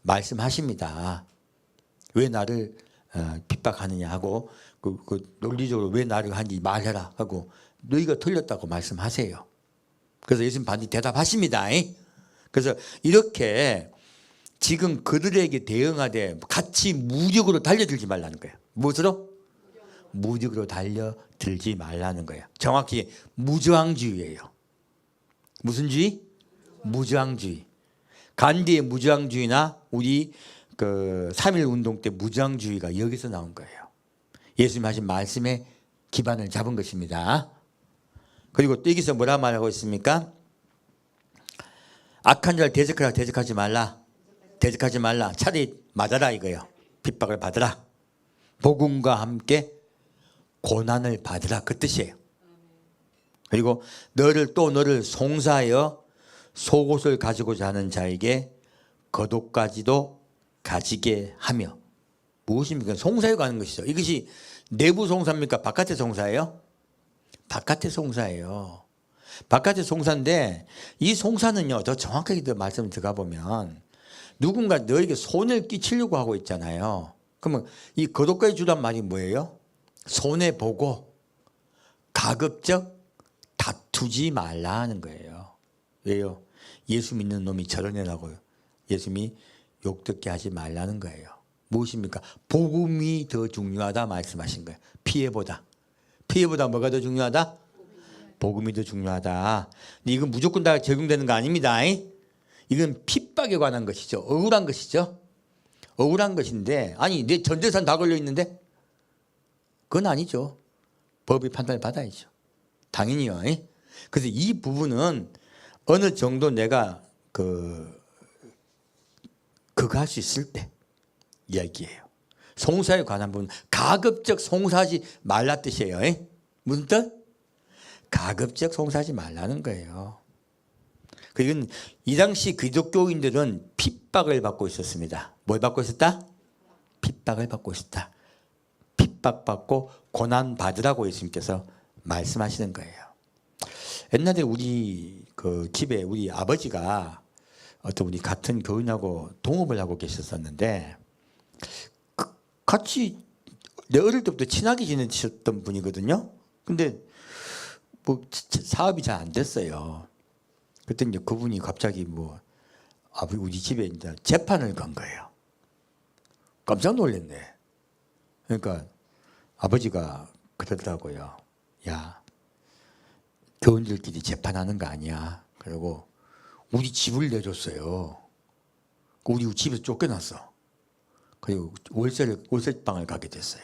말씀하십니다. 왜 나를 핍박하느냐 하고 그 논리적으로 왜 나를 하니 말해라 하고 너희가 틀렸다고 말씀하세요. 그래서 예수님 반드시 대답하십니다. 그래서 이렇게 지금 그들에게 대응하되 같이 무력으로 달려들지 말라는 거예요. 무엇으로? 무력으로 달려들지 말라는 거예요. 정확히 무저항주의예요. 무슨 주의? 무저항주의. 간디의 무저항주의나 우리 그 3.1 운동 때 무저항주의가 여기서 나온 거예요. 예수님 하신 말씀에 기반을 잡은 것입니다. 그리고 또 여기서 뭐라 말하고 있습니까? 악한 자를 대적하라. 대적하지 말라. 대적하지 말라. 차라리 맞아라 이거예요. 핍박을 받으라. 복음과 함께 고난을 받으라 그 뜻이에요. 그리고 너를 송사하여 속옷을 가지고자 하는 자에게 겉옷까지도 가지게 하며. 무엇입니까? 송사에 가는 것이죠. 이것이 내부 송사입니까? 바깥의 송사예요? 바깥의 송사예요. 바깥의 송사인데 이 송사는요, 더 정확하게 더 말씀을 들어가 보면 누군가 너에게 손해를 끼치려고 하고 있잖아요. 그러면 이 겉옷까지 주란 말이 뭐예요? 손해보고 가급적 다투지 말라 하는 거예요. 왜요? 예수 믿는 놈이 저런 애라고요. 예수님이 욕듣게 하지 말라는 거예요. 무엇입니까? 복음이 더 중요하다 말씀하신 거예요. 피해보다 뭐가 더 중요하다? 복음이 더 중요하다. 이건 무조건 다 적용되는 거 아닙니다. 이건 핍박에 관한 것이죠. 억울한 것이죠. 억울한 것인데 아니 내 전 재산 다 걸려 있는데 그건 아니죠. 법의 판단을 받아야죠. 당연히요. 그래서 이 부분은 어느 정도 내가 그거 할 수 있을 때 이야기예요. 송사에 관한 부분 가급적 송사하지 말라 뜻이에요. 무슨 뜻? 가급적 송사하지 말라는 거예요. 그건 이 당시 기독교인들은 핍박을 받고 있었습니다. 뭘 받고 있었다? 핍박을 받고 있었다. 핍박받고 고난받으라고 예수님께서 말씀하시는 거예요. 옛날에 우리 그 집에 우리 아버지가 어떤 우리 같은 교인하고 동업을 하고 계셨었는데 같이 내 어릴 때부터 친하게 지내셨던 분이거든요. 근데 뭐 사업이 잘 안 됐어요. 그때 이제 그분이 갑자기 뭐 우리 집에 이제 재판을 건 거예요. 깜짝 놀랐네. 그러니까 아버지가 그러더라고요. 야, 교인들끼리 재판하는 거 아니야. 그리고 우리 집을 내줬어요. 우리 집에서 쫓겨났어. 그리고 월세방을 가게 됐어요.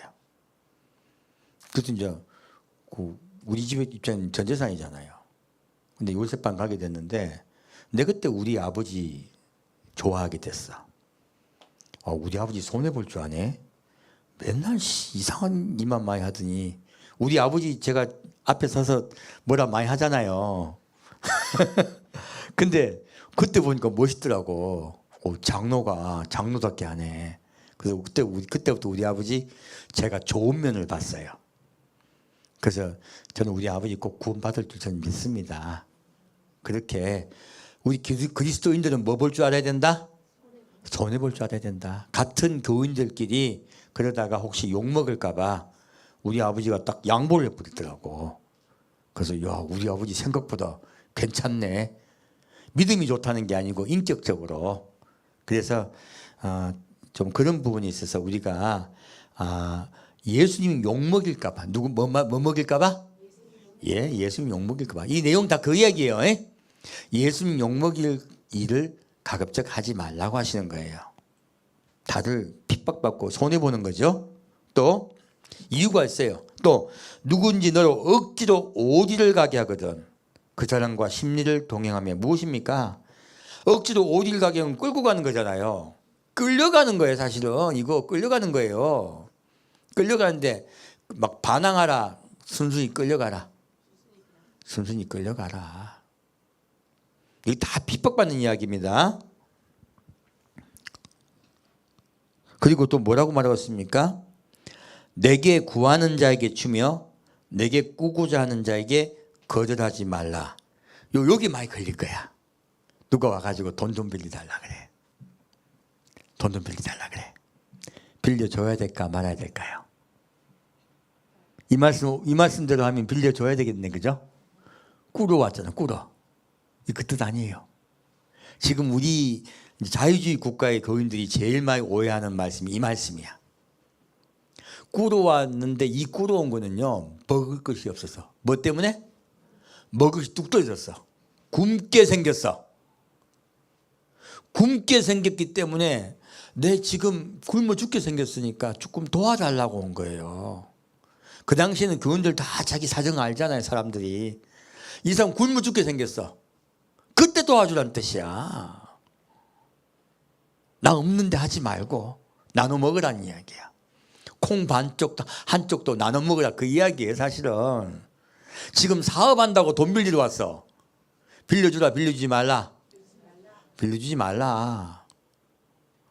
그래서 이제 우리 집의 입장은 전 재산이잖아요. 근데 월세방 가게 됐는데 내가 그때 우리 아버지 좋아하게 됐어. 우리 아버지 손해볼 줄 아네. 맨날 이상한 일만 많이 하더니 우리 아버지 제가 앞에 서서 뭐라 많이 하잖아요. 근데 그때 보니까 멋있더라고. 장로가 장로답게 하네. 그래서 그때부터 우리 아버지 제가 좋은 면을 봤어요. 그래서 저는 우리 아버지 꼭 구원받을 줄 저는 믿습니다. 그렇게 우리 그리스도인들은 뭐 볼 줄 알아야 된다? 손해볼 줄 알아야 된다. 같은 교인들끼리 그러다가 혹시 욕먹을까 봐 우리 아버지가 딱 양보를 해버리더라고. 그래서 야, 우리 아버지 생각보다 괜찮네. 믿음이 좋다는 게 아니고 인격적으로. 그래서 좀 그런 부분이 있어서 우리가 예수님 욕먹일까 봐. 누구 뭐 먹일까 봐? 예, 예수님 욕먹일까 봐. 이 내용 다 그 이야기예요. 예수님 욕먹일 일을 가급적 하지 말라고 하시는 거예요. 다들 핍박받고 손해보는 거죠. 또 이유가 있어요. 또 누군지 너로 억지로 어디를 가게 하거든 그 사람과 심리를 동행하며. 무엇입니까? 억지로 어디를 가게 하면 끌고 가는 거잖아요. 끌려가는 거예요. 사실은 이거 끌려가는 거예요. 끌려가는데 막 반항하라. 순순히 끌려가라. 순순히 끌려가라. 이게 다 핍박받는 이야기입니다. 그리고 또 뭐라고 말하고 있습니까? 내게 구하는 자에게 주며 내게 꾸고자 하는 자에게 거절하지 말라. 여기 많이 걸릴 거야. 누가 와가지고 돈 좀 빌려달라 그래. 돈 좀 빌려달라 그래. 빌려줘야 될까 말아야 될까요? 이 말씀대로 하면 빌려줘야 되겠네, 그죠? 꾸러 왔잖아, 꾸러. 그 뜻 아니에요. 지금 우리 자유주의 국가의 교인들이 제일 많이 오해하는 말씀이 이 말씀이야. 꾸러 왔는데 이 꾸러 온 거는요, 먹을 것이 없어서. 뭐 때문에? 먹을 것이 뚝 떨어졌어. 굶게 생겼어. 굶게 생겼기 때문에 내 지금 굶어 죽게 생겼으니까 조금 도와달라고 온 거예요. 그 당시에는 교인들 다 자기 사정 알잖아요, 사람들이. 이 사람 굶어 죽게 생겼어. 그때 도와주라는 뜻이야. 나 없는데 하지 말고 나눠 먹으라는 이야기야. 콩 반쪽도 한쪽도 나눠 먹으라 그 이야기예요, 사실은. 지금 사업한다고 돈 빌리러 왔어. 빌려주라, 빌려주지 말라. 빌려주지 말라.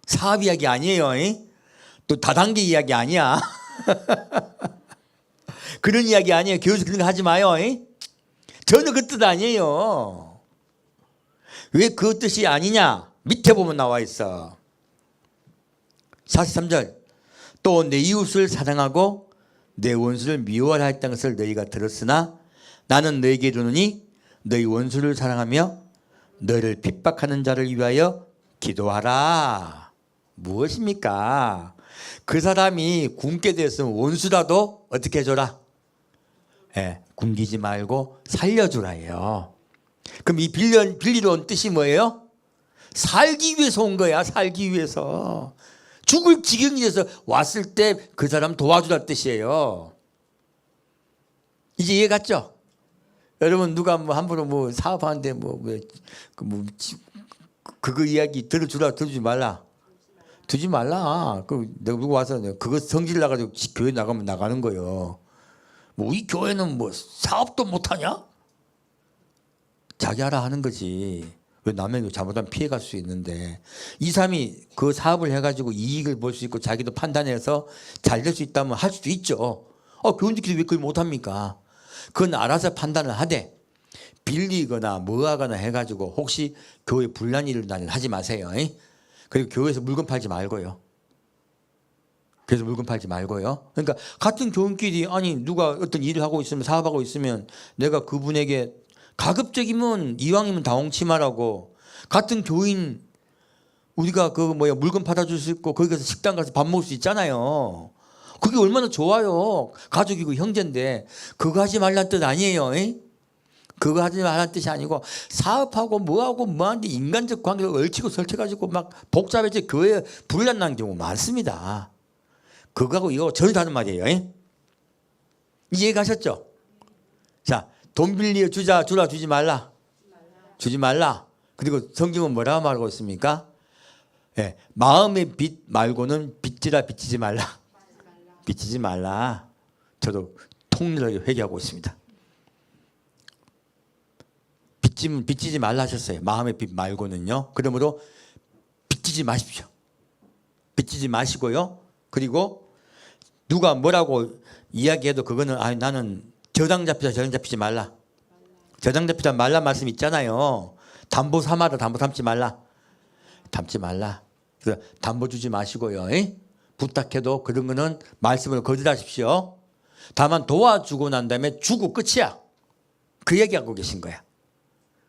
사업 이야기 아니에요. 또 다단계 이야기 아니야. 그런 이야기 아니에요. 교회에서 그런 거 하지 마요. 전혀 그 뜻 아니에요. 왜 그 뜻이 아니냐? 밑에 보면 나와 있어. 43절. 또 내 이웃을 사랑하고 내 원수를 미워하라 했던 것을 너희가 들었으나 나는 너희에게 이르노니 너희 원수를 사랑하며 너희를 핍박하는 자를 위하여 기도하라. 무엇입니까? 그 사람이 굶게 되었으면 원수라도 어떻게 해줘라? 굶기지 말고 살려주라예요. 그럼 이 빌리러 온 뜻이 뭐예요? 살기 위해서 온 거야. 살기 위해서. 죽을 지경이 돼서 왔을 때 그 사람 도와주라 뜻이에요. 이제 이해 갔죠? 여러분 누가 뭐 함부로 뭐 사업하는데 그거 이야기 들어주지 말라. 두지 말라. 그 내가 누구 와서 그거 성질 나가지고 교회 나가면 나가는 거예요. 뭐 우리 교회는 뭐 사업도 못하냐? 자기 알아 하는 거지. 왜 남에게 잘못하면 피해갈 수 있는데 이 사람이 그 사업을 해가지고 이익을 볼 수 있고 자기도 판단해서 잘 될 수 있다면 할 수도 있죠. 교인들끼리 왜 그걸 못합니까? 그건 알아서 판단을 하되 빌리거나 뭐하거나 해가지고 혹시 교회 분란이 일어나면 하지 마세요. 그리고 교회에서 물건 팔지 말고요. 그래서 물건 팔지 말고요. 그러니까 같은 교인끼리 아니 누가 어떤 일을 하고 있으면 사업하고 있으면 내가 그분에게 가급적이면 이왕이면 다홍치마라고 같은 교인 우리가 물건 팔아줄 수 있고 거기 가서 식당 가서 밥 먹을 수 있잖아요. 그게 얼마나 좋아요. 가족이고 형제인데 그거 하지 말란 뜻 아니에요. 그거 하지 말란 뜻이 아니고 사업하고 뭐하는데 인간적 관계를 얽히고 설쳐가지고 막 복잡해져 교회에 분란 난 경우 많습니다. 그거하고 이거 전혀 다른 말이에요. 이해 가셨죠? 자, 돈 빌려 주라 주지 말라. 주지 말라. 그리고 성경은 뭐라고 말하고 있습니까? 마음의 빚 말고는 빚지라 빚지지 말라. 빚지지 말라. 저도 통렬하게 회개하고 있습니다. 빚지지 말라 하셨어요. 마음의 빚 말고는요. 그러므로 빚지지 마십시오. 빚지지 마시고요. 그리고 누가 뭐라고 이야기해도 그거는 나는 저당 잡히지 말라. 저당 잡히지 말라 말씀 있잖아요. 담보 삼아라. 담보 삼지 말라. 담지 말라. 그래서 담보 주지 마시고요. 부탁해도 그런 거는 말씀을 거절하십시오. 다만 도와주고 난 다음에 주고 끝이야. 그 얘기하고 계신 거야.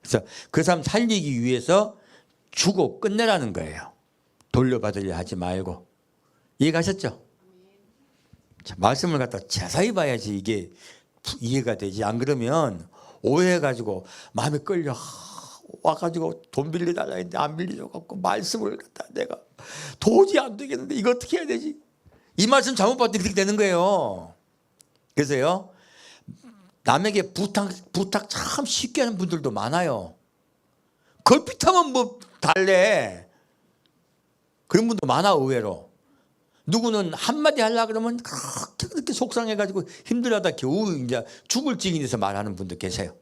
그래서 그 사람 살리기 위해서 주고 끝내라는 거예요. 돌려받으려 하지 말고. 이해 가셨죠? 자, 말씀을 갖다 자세히 봐야지 이게 이해가 되지. 안 그러면 오해해가지고 마음에 끌려 와가지고 돈 빌려달라 했는데 안 빌려줘갖고 말씀을 갖다 내가 도저히 안 되겠는데 이거 어떻게 해야 되지? 이 말씀 잘못 봤더니 그렇게 되는 거예요. 그래서요 남에게 부탁 참 쉽게 하는 분들도 많아요. 걸핏하면 뭐 달래. 그런 분도 많아 의외로. 누구는 한마디 하려고 그러면 그렇게 속상해가지고 힘들어하다 겨우 이제 죽을 지경에서 말하는 분도 계세요.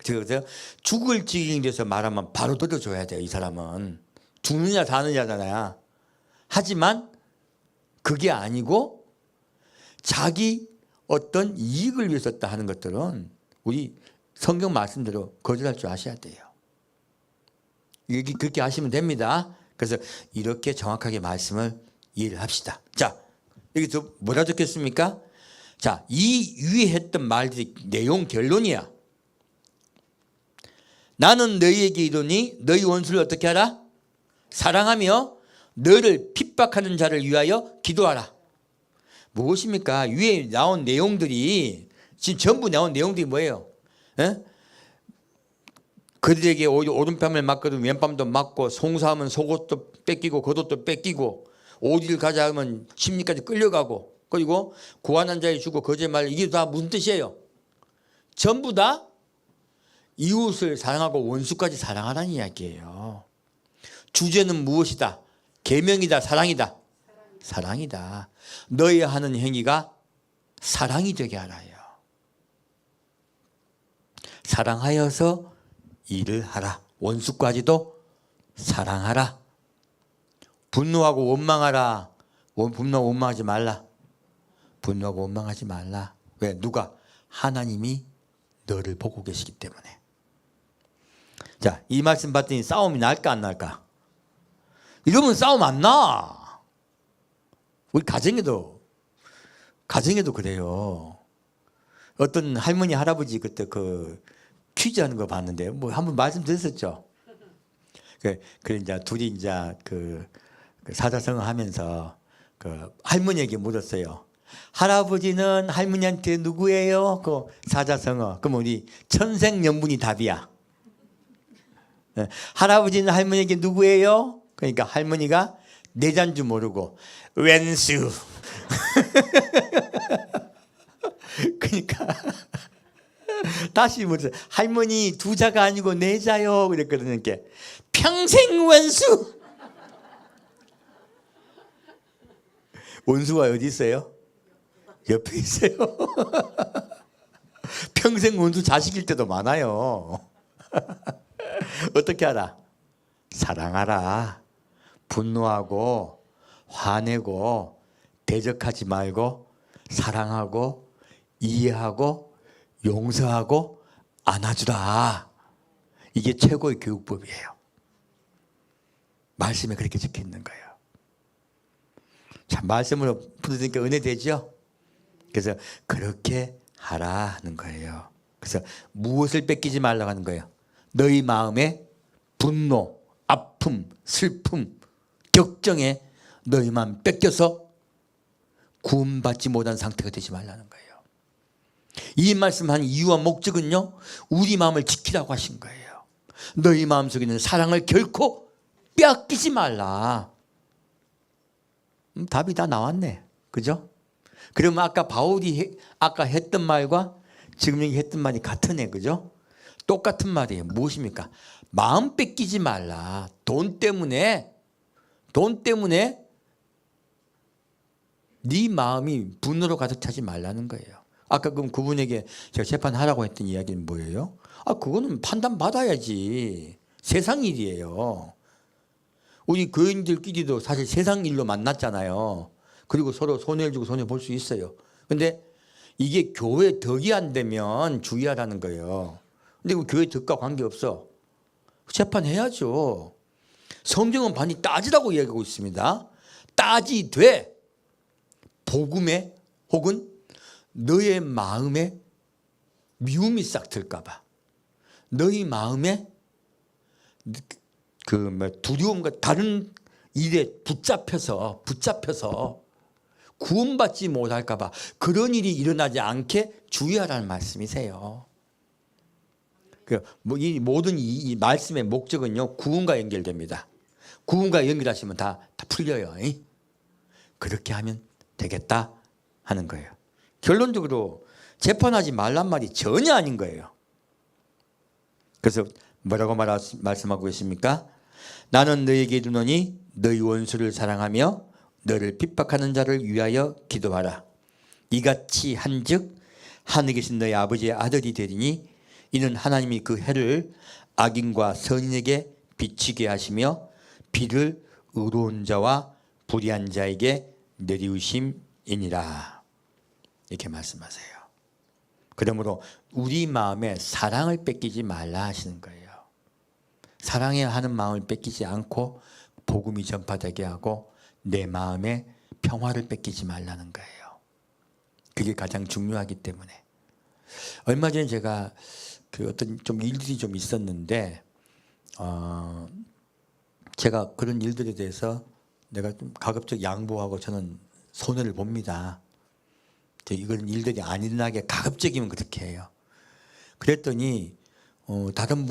그래서 죽을 지경이 돼서 말하면 바로 들어줘야 돼요. 이 사람은 죽느냐 사느냐잖아요. 하지만 그게 아니고 자기 어떤 이익을 위해서 썼다 하는 것들은 우리 성경 말씀대로 거절할 줄 아셔야 돼요. 이렇게 그렇게 하시면 됩니다. 그래서 이렇게 정확하게 말씀을 이해를 합시다. 자, 여기서 뭐라 적혔습니까? 자, 이 위에 했던 말들이 내용 결론이야. 나는 너희에게 이르노니 너희 원수를 어떻게 하라? 사랑하며 너를 핍박하는 자를 위하여 기도하라. 무엇입니까? 위에 나온 내용들이 지금 전부 나온 내용들이 뭐예요? 에? 그들에게 오른뺨을 맞거든 왼뺨도 맞고 송사하면 속옷도 뺏기고 겉옷도 뺏기고 어디를 가자 하면 심리까지 끌려가고 그리고 구하는 자에 주고 거짓말 이게 다 무슨 뜻이에요? 전부 다 이웃을 사랑하고 원수까지 사랑하라는 이야기예요. 주제는 무엇이다? 계명이다 사랑이다? 사랑이다. 너희 하는 행위가 사랑이 되게 하라요. 사랑하여서 일을 하라. 원수까지도 사랑하라. 분노하고 원망하라. 분노하고 원망하지 말라. 분노하고 원망하지 말라. 왜? 누가? 하나님이 너를 보고 계시기 때문에. 자, 이 말씀 봤더니 싸움이 날까 안 날까? 이러면 싸움 안 나. 우리 가정에도 그래요. 어떤 할머니 할아버지 그때 그 퀴즈 하는 거 봤는데 뭐 한번 말씀드렸었죠. 그래 이제 둘이 이제 그 사자성어 하면서 그 할머니에게 물었어요. 할아버지는 할머니한테 누구예요? 그 사자성어. 그럼 우리 천생연분이 답이야. 할아버지는 할머니에게 누구예요? 그러니까 할머니가 내자인 줄 모르고 왼수. 그러니까 다시 물었어요. 할머니 두 자가 아니고 네 자요. 그랬거든요. 평생 원수. 원수가 어디 있어요? 옆에 있어요. 평생 원수 자식일 때도 많아요. 어떻게 하라? 사랑하라. 분노하고 화내고 대적하지 말고 사랑하고 이해하고 용서하고 안아주라. 이게 최고의 교육법이에요. 말씀에 그렇게 적혀 있는 거예요. 참 말씀으로 풀으니까 은혜 되죠? 그래서 그렇게 하라 하는 거예요. 그래서 무엇을 뺏기지 말라고 하는 거예요? 너희 마음에 분노, 아픔, 슬픔, 격정에 너희만 뺏겨서 구원받지 못한 상태가 되지 말라는 거예요. 이 말씀한 이유와 목적은요, 우리 마음을 지키라고 하신 거예요. 너희 마음속에 있는 사랑을 결코 빼앗기지 말라. 답이 다 나왔네. 그죠? 그러면 아까 바울이 아까 했던 말과 지금 여기 했던 말이 같으네. 그죠? 똑같은 말이에요. 무엇입니까? 마음 뺏기지 말라. 돈 때문에 네 마음이 분노로 가득 차지 말라는 거예요. 아까 그럼 그분에게 제가 재판하라고 했던 이야기는 뭐예요? 그거는 판단받아야지. 세상 일이에요. 우리 교인들끼리도 사실 세상 일로 만났잖아요. 그리고 서로 손해를 주고 손해 볼 수 있어요. 근데 이게 교회 덕이 안 되면 주의하라는 거예요. 근데 그 교회 덕과 관계없어. 재판해야죠. 성경은 반드시 따지라고 이야기하고 있습니다. 따지되 복음에 혹은 너의 마음에 미움이 싹 들까 봐. 너희 마음에 두려움과 다른 일에 붙잡혀서 구원받지 못할까 봐 그런 일이 일어나지 않게 주의하라는 말씀이세요. 이 모든 이 말씀의 목적은요, 구원과 연결됩니다. 구원과 연결하시면 다 풀려요. 그렇게 하면 되겠다 하는 거예요. 결론적으로 재판하지 말란 말이 전혀 아닌 거예요. 그래서 뭐라고 말씀하고 계십니까? 나는 너에게 이르노니 너희 원수를 사랑하며 너를 핍박하는 자를 위하여 기도하라. 이같이 한즉 하늘에 계신 너희 아버지의 아들이 되리니 이는 하나님이 그 해를 악인과 선인에게 비치게 하시며 비를 의로운 자와 불의한 자에게 내리우심이니라. 이렇게 말씀하세요. 그러므로 우리 마음에 사랑을 뺏기지 말라 하시는 거예요. 사랑해야 하는 마음을 뺏기지 않고 복음이 전파되게 하고 내 마음에 평화를 뺏기지 말라는 거예요. 그게 가장 중요하기 때문에. 얼마 전에 제가 그 어떤 좀 일들이 좀 있었는데 제가 그런 일들에 대해서 내가 좀 가급적 양보하고 저는 손해를 봅니다. 이런 일들이 안 일어나게 가급적이면 그렇게 해요. 그랬더니 다른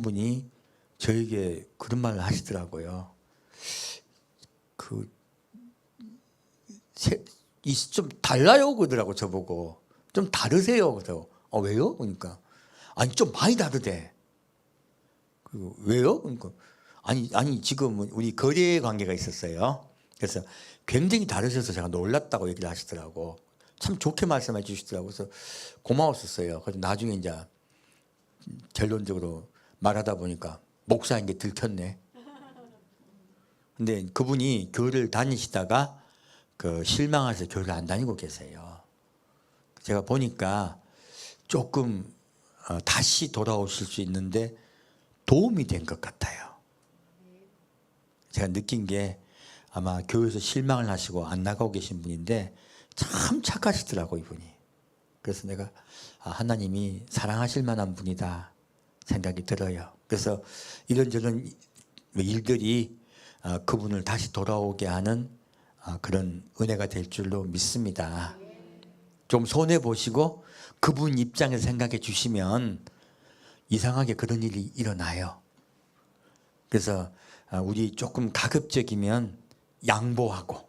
분이 저에게 그런 말을 하시더라고요. 좀 달라요 그러더라고. 저보고 좀 다르세요. 그래서 왜요? 그러니까 아니 좀 많이 다르대. 그리고 왜요? 그러니까 아니 지금 우리 거래 관계가 있었어요. 그래서 굉장히 다르셔서 제가 놀랐다고 얘기를 하시더라고. 참 좋게 말씀해 주시더라고. 그래서 고마웠었어요. 그래서 나중에 이제 결론적으로 말하다 보니까 목사인 게 들켰네. 근데 그분이 교회를 다니시다가 실망해서 교회를 안 다니고 계세요. 제가 보니까 조금 다시 돌아오실 수 있는데 도움이 된 것 같아요. 제가 느낀 게 아마 교회에서 실망을 하시고 안 나가고 계신 분인데 참 착하시더라고 이분이. 그래서 내가 하나님이 사랑하실 만한 분이다 생각이 들어요. 그래서 이런저런 일들이 그분을 다시 돌아오게 하는 그런 은혜가 될 줄로 믿습니다. 좀 손해보시고 그분 입장에서 생각해 주시면 이상하게 그런 일이 일어나요. 그래서 우리 조금 가급적이면 양보하고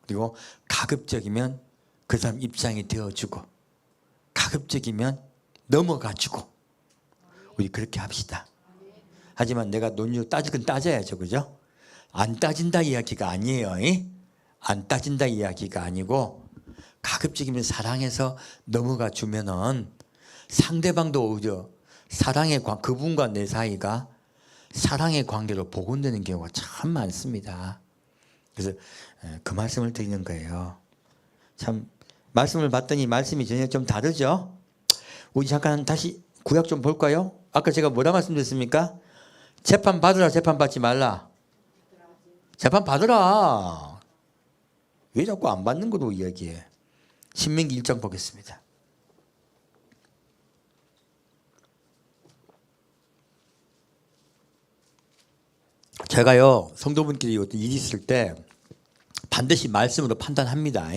그리고 가급적이면 그 사람 입장이 되어주고 가급적이면 넘어가주고 우리 그렇게 합시다. 하지만 내가 논리로 따질 건 따져야죠. 그죠? 안 따진다 이야기가 아니에요. 안 따진다 이야기가 아니고 가급적이면 사랑해서 넘어가 주면은 상대방도 오히려 그분과 내 사이가 사랑의 관계로 복원되는 경우가 참 많습니다. 그래서 그 말씀을 드리는 거예요. 참 말씀을 봤더니 말씀이 전혀 좀 다르죠. 우리 잠깐 다시 구약 좀 볼까요? 아까 제가 뭐라 말씀드렸습니까? 재판 받으라, 재판 받지 말라. 재판 받으라. 왜 자꾸 안 받는 거로 이야기해? 신명기 1장 보겠습니다. 제가요 성도분끼리 어떤 일이 있을 때 반드시 말씀으로 판단합니다.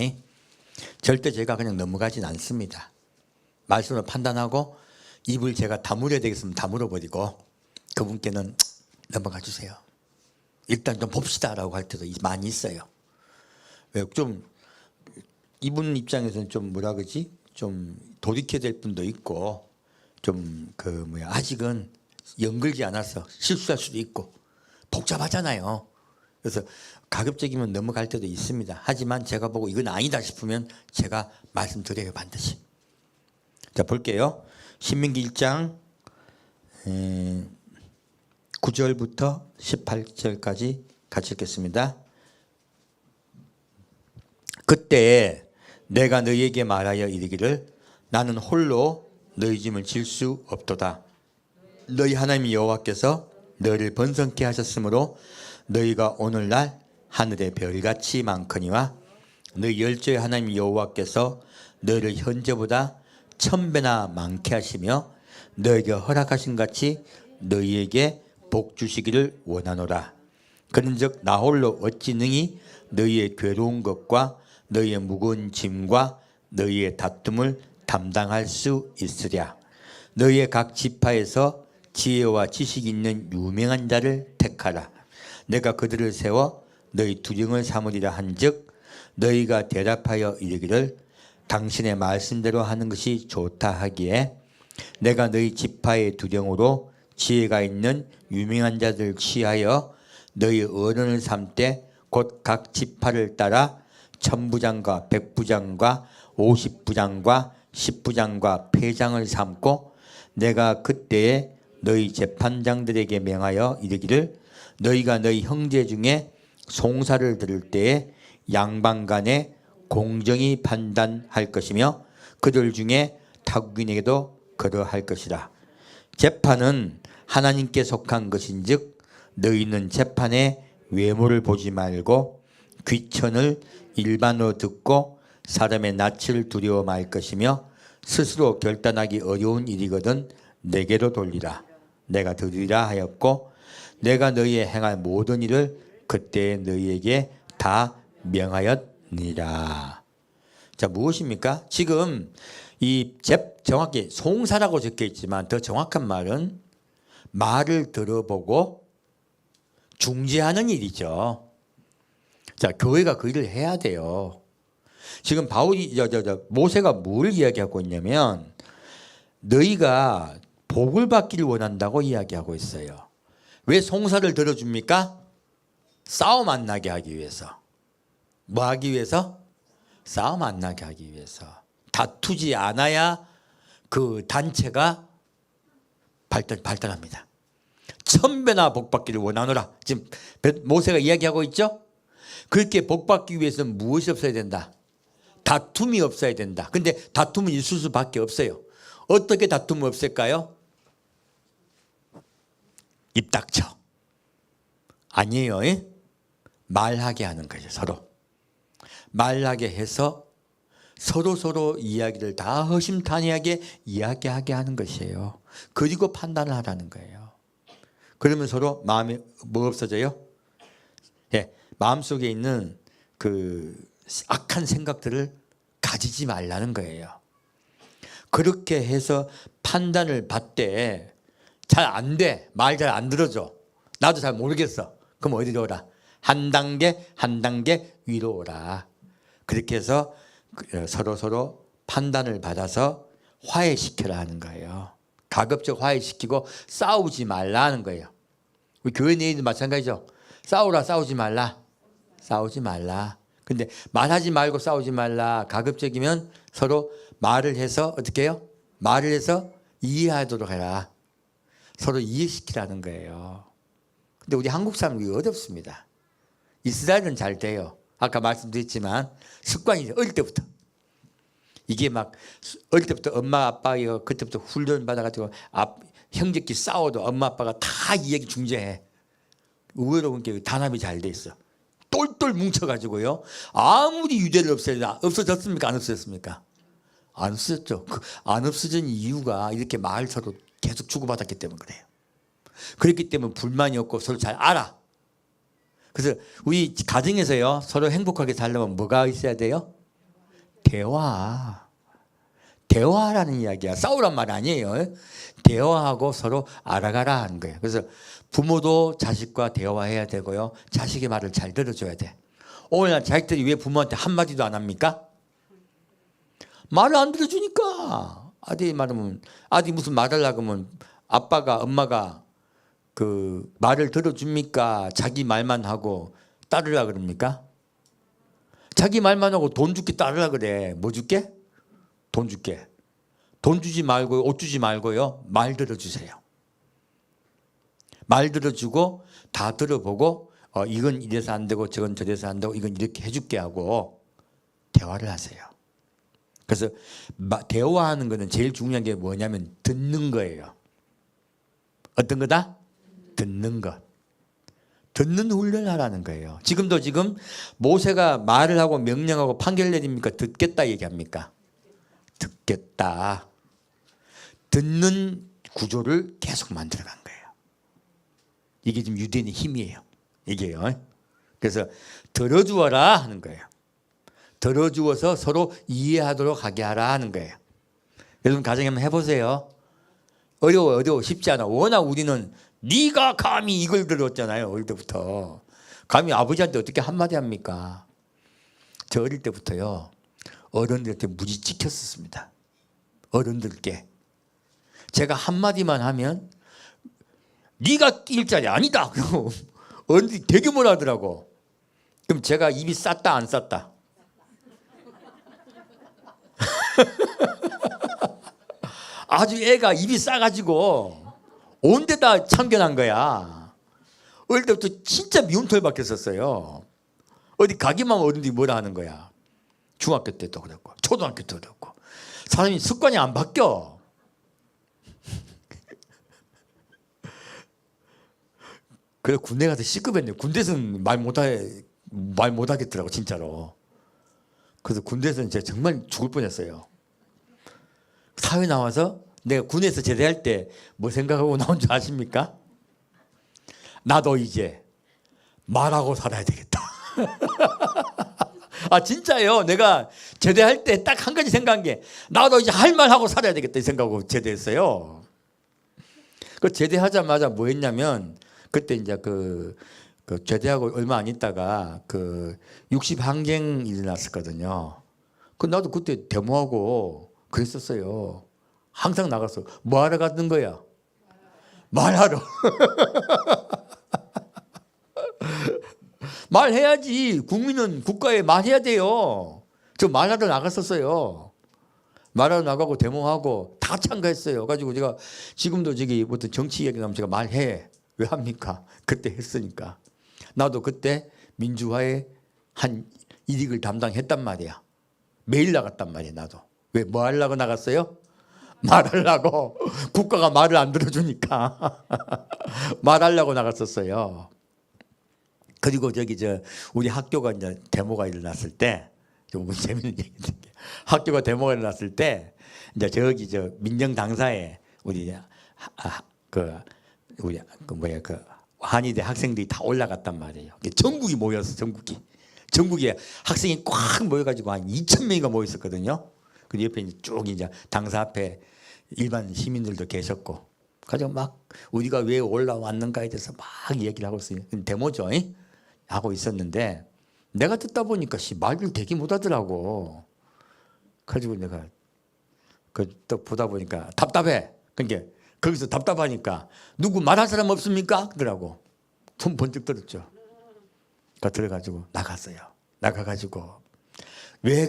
절대 제가 그냥 넘어가진 않습니다. 말씀으로 판단하고 입을 제가 다물어야 되겠으면 다물어버리고 그분께는 넘어가 주세요. 일단 좀 봅시다라고 할 때도 많이 있어요. 왜 좀 이분 입장에서는 좀 뭐라 그러지? 좀 돌이켜야 될 분도 있고 좀 아직은 연결지 않아서 실수할 수도 있고 복잡하잖아요. 그래서 가급적이면 넘어갈 때도 있습니다. 하지만 제가 보고 이건 아니다 싶으면 제가 말씀드려요. 반드시. 자 볼게요. 신명기 1장 9절부터 18절까지 같이 읽겠습니다. 그때 내가 너희에게 말하여 이르기를 나는 홀로 너희 짐을 질 수 없도다. 너희 하나님 여호와께서 너희를 번성케 하셨으므로 너희가 오늘날 하늘의 별같이 많거니와 너희 열조의 하나님 여호와께서 너희를 현재보다 1000배나 많게 하시며 너희에게 허락하신 같이 너희에게 복 주시기를 원하노라. 그런즉 나 홀로 어찌 능히 너희의 괴로운 것과 너희의 무거운 짐과 너희의 다툼을 담당할 수 있으랴. 너희의 각 지파에서 지혜와 지식이 있는 유명한 자를 택하라. 내가 그들을 세워 너희 두령을 삼으리라 한즉 너희가 대답하여 이르기를 당신의 말씀대로 하는 것이 좋다 하기에 내가 너희 지파의 두령으로 지혜가 있는 유명한 자들 취하여 너희 어른을 삼되 곧 각 지파를 따라 1000부장과 100부장과 50부장과 10부장과 패장을 삼고 내가 그때에 너희 재판장들에게 명하여 이르기를 너희가 너희 형제 중에 송사를 들을 때에 양방 간에 공정히 판단할 것이며 그들 중에 타국인에게도 그러할 것이라. 재판은 하나님께 속한 것인즉 너희는 재판의 외모를 보지 말고 귀천을 일반으로 듣고 사람의 낯을 두려워 말 것이며 스스로 결단하기 어려운 일이거든 내게로 돌리라. 내가 들으리라 하였고 내가 너희의 행할 모든 일을 그때 너희에게 다 명하였니라. 자, 무엇입니까? 지금 이 정확히 송사라고 적혀 있지만 더 정확한 말은 말을 들어보고 중재하는 일이죠. 자, 교회가 그 일을 해야 돼요. 지금 바울이 모세가 뭘 이야기하고 있냐면 너희가 복을 받기를 원한다고 이야기하고 있어요. 왜 송사를 들어줍니까? 싸움 안 나게 하기 위해서. 뭐 하기 위해서? 싸움 안 나게 하기 위해서. 다투지 않아야 그 단체가 발달합니다. 천배나 복받기를 원하노라. 지금 모세가 이야기하고 있죠. 그렇게 복받기 위해서는 무엇이 없어야 된다? 다툼이 없어야 된다. 근데 다툼은 있을 수밖에 없어요. 어떻게 다툼이 없을까요? 입 닥쳐. 아니에요. 말하게 하는 거죠. 서로 말하게 해서 서로 이야기를 다 허심탄회하게 이야기하게 하는 것이에요. 그리고 판단을 하라는 거예요. 그러면 서로 마음에 뭐 없어져요? 예, 마음속에 있는 그 악한 생각들을 가지지 말라는 거예요. 그렇게 해서 판단을 받되 잘 안 돼. 말 잘 안 들어줘. 나도 잘 모르겠어. 그럼 어디로 오라? 한 단계 한 단계 위로 오라. 그렇게 해서 서로 판단을 받아서 화해시키라 하는 거예요. 가급적 화해시키고 싸우지 말라는 거예요. 우리 교회 내에도 마찬가지죠. 싸우라 싸우지 말라. 싸우지 말라. 근데 말하지 말고 싸우지 말라. 가급적이면 서로 말을 해서 어떻게 해요? 말을 해서 이해하도록 해라. 서로 이해시키라는 거예요. 근데 우리 한국 사람은 어렵습니다. 이스라엘은 잘 돼요. 아까 말씀드렸지만 습관이 어릴 때부터. 이게 막 어릴 때부터 엄마 아빠 이거 그때부터 훈련 받아가지고 형제끼리 싸워도 엄마 아빠가 다 이야기 중재해. 의외로 그렇게 단합이 잘 돼 있어. 똘똘 뭉쳐가지고요. 아무리 유대를 없어졌습니까? 안 없어졌습니까? 안 없어졌죠. 안 없어진 이유가 이렇게 말 서로 계속 주고받았기 때문에 그래요. 그렇기 때문에 불만이 없고 서로 잘 알아. 그래서 우리 가정에서요. 서로 행복하게 살려면 뭐가 있어야 돼요? 대화. 대화라는 이야기야. 싸우란 말 아니에요. 대화하고 서로 알아가라 하는 거예요. 그래서 부모도 자식과 대화해야 되고요. 자식의 말을 잘 들어줘야 돼. 오늘날 자식들이 왜 부모한테 한마디도 안 합니까? 말을 안 들어주니까. 아들이 말하면 아들이 무슨 말을 하면 아빠가 엄마가 그 말을 들어줍니까? 자기 말만 하고 따르라 그럽니까? 자기 말만 하고 돈 줄게 따르라 그래. 뭐 줄게? 돈 줄게. 돈 주지 말고요. 옷 주지 말고요. 말 들어주세요. 말 들어주고 다 들어보고 이건 이래서 안 되고 저건 저래서 안 되고 이건 이렇게 해줄게 하고 대화를 하세요. 그래서 대화하는 거는 제일 중요한 게 뭐냐면 듣는 거예요. 어떤 거다? 듣는 것. 듣는 훈련을 하라는 거예요. 지금 모세가 말을 하고 명령하고 판결 내립니까? 듣겠다 얘기합니까? 듣겠다. 듣는 구조를 계속 만들어간 거예요. 이게 지금 유대인의 힘이에요. 이게요. 그래서 들어주어라 하는 거예요. 들어주어서 서로 이해하도록 하게 하라 하는 거예요. 여러분 가정에 한번 해보세요. 어려워 쉽지 않아. 워낙 우리는 네가 감히 이걸 들었잖아요. 어릴 때부터. 감히 아버지한테 어떻게 한마디 합니까? 저 어릴 때부터요. 어른들한테 무지 찍혔었습니다. 어른들께. 제가 한마디만 하면 네가 일자리 아니다. 어른들이 되게 뭐라 하더라고. 그럼 제가 입이 쌌다 안 쌌다? 아주 애가 입이 싸가지고 온 데다 참견한 거야. 어릴 때부터 진짜 미운 털 박혔었어요. 어디 가기만 하면 어른들이 뭐라 하는 거야. 중학교 때도 그랬고 초등학교 때도 그랬고. 사람이 습관이 안 바뀌어. 그래 군대 가서 C급했네. 군대에서는 말 못하겠더라고 진짜로. 그래서 군대에서는 제가 정말 죽을 뻔했어요. 사회 나와서 내가 군에서 제대할 때 뭐 생각하고 나온 줄 아십니까? 나도 이제 말하고 살아야 되겠다. 아 진짜요. 내가 제대할 때 딱 한 가지 생각한 게 나도 이제 할 말하고 살아야 되겠다 이 생각하고 제대했어요. 그 제대하자마자 뭐 했냐면 그때 이제 그 제대하고 얼마 안 있다가 그 60항쟁 일어났었거든요. 그 나도 그때 데모하고 그랬었어요. 항상 나가서 뭐 하러 갔던 거야? 말하러. 말해야지. 국민은 국가에 말해야 돼요. 저 말하러 나갔었어요. 말하러 나가고 데모하고 다 참가했어요. 가지고 제가 지금도 저기 어떤 정치 얘기 나오면 제가 말해. 왜 합니까? 그때 했으니까. 나도 그때 민주화의 한 일익을 담당했단 말이야. 매일 나갔단 말이야. 나도. 왜 뭐 하려고 나갔어요? 말하려고. 국가가 말을 안 들어주니까 말하려고 나갔었어요. 그리고 저기 우리 학교가 이제 데모가 일어났을 때 좀 재밌는 얘기인데 학교가 데모가 일어났을 때 이제 저기 민정 당사에 우리 한의대 학생들이 다 올라갔단 말이에요. 전국이 모였어. 전국에 학생이 꽉 모여가지고 한 2,000명이가 모였었거든요. 그 옆에 이제 쭉 이제 당사 앞에 일반 시민들도 계셨고, 가지고 막 우리가 왜 올라왔는가에 대해서 막 얘기를 하고 있어요. 데모죠, 하고 있었는데 내가 듣다 보니까 말을 되게 못하더라고. 가지고 내가 또 보다 보니까 답답해. 그러니까 거기서 답답하니까 누구 말할 사람 없습니까? 그러더라고. 손 번쩍 들었죠. 들어가지고 나갔어요. 나가가지고 왜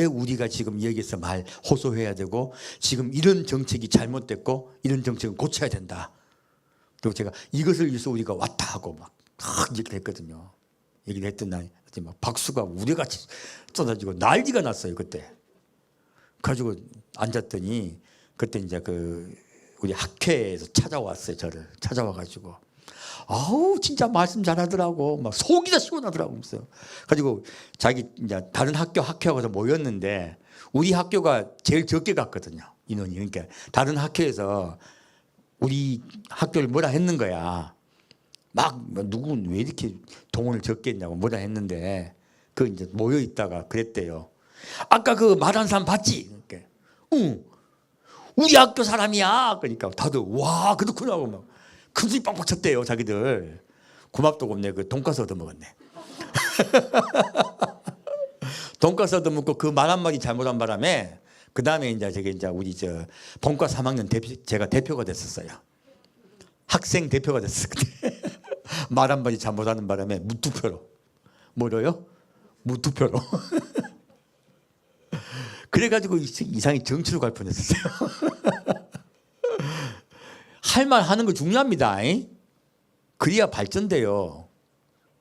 우리가 지금 여기서 말 호소해야 되고 지금 이런 정책이 잘못됐고 이런 정책은 고쳐야 된다. 그리고 제가 이것을 위해서 우리가 왔다 하고 막 얘기를 했거든요. 얘기를 했던 날 막 박수가 우리같이 쏟아지고 난리가 났어요. 그때. 가지고 앉았더니 그때 이제 우리 학회에서 찾아왔어요. 저를 찾아와가지고 아우 진짜 말씀 잘하더라고. 막 속이 다 시원하더라고. 가지고 자기 이제 다른 학교하고서 모였는데 우리 학교가 제일 적게 갔거든요. 인원이. 그러니까 다른 학교에서 우리 학교를 뭐라 했는 거야. 막 누군 왜 이렇게 동원을 적게 했냐고 뭐라 했는데 이제 모여 있다가 그랬대요. 아까 말한 사람 봤지? 그러니까 응. 우리 학교 사람이야. 그러니까 다들 와 그렇구나 하고 막 큰 소리 빵빵 쳤대요. 자기들. 고맙다고 없네. 돈가스 얻어먹었네. 돈가스 얻어먹고 그 말 한마디 잘못한 바람에 그 다음에 이제 우리 본과 3학년 제가 대표가 됐었어요. 학생 대표가 됐었어요. 말 한마디 잘못하는 바람에 무투표로. 뭐로요? 무투표로. 그래가지고 이상히 정치로 갈 뻔했었어요. 할 말 하는 거 중요합니다. 그래야 발전돼요.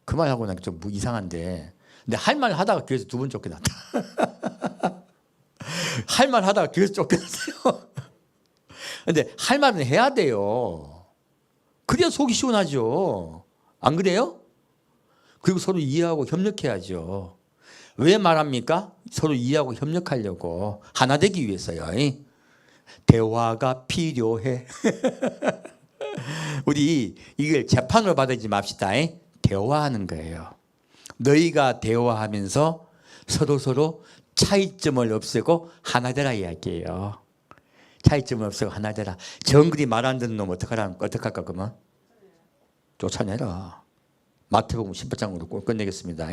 그 말 하고 나니까 좀 이상한데. 근데 할 말 하다가 교회에서 2번 쫓겨났다. 할 말 하다가 교회에서 쫓겨났어요. 근데 할 말은 해야 돼요. 그래야 속이 시원하죠. 안 그래요? 그리고 서로 이해하고 협력해야죠. 왜 말합니까? 서로 이해하고 협력하려고. 하나 되기 위해서요. 대화가 필요해. 우리 이걸 재판으로 받아들이지 맙시다. 대화하는 거예요. 너희가 대화하면서 서로 차이점을 없애고 하나 되라 이야기예요. 차이점을 없애고 하나 되라. 정글이 말 안 듣는 놈 어떡할까 그러면? 쫓아내라. 마태복음 18장으로 꼭 끝내겠습니다.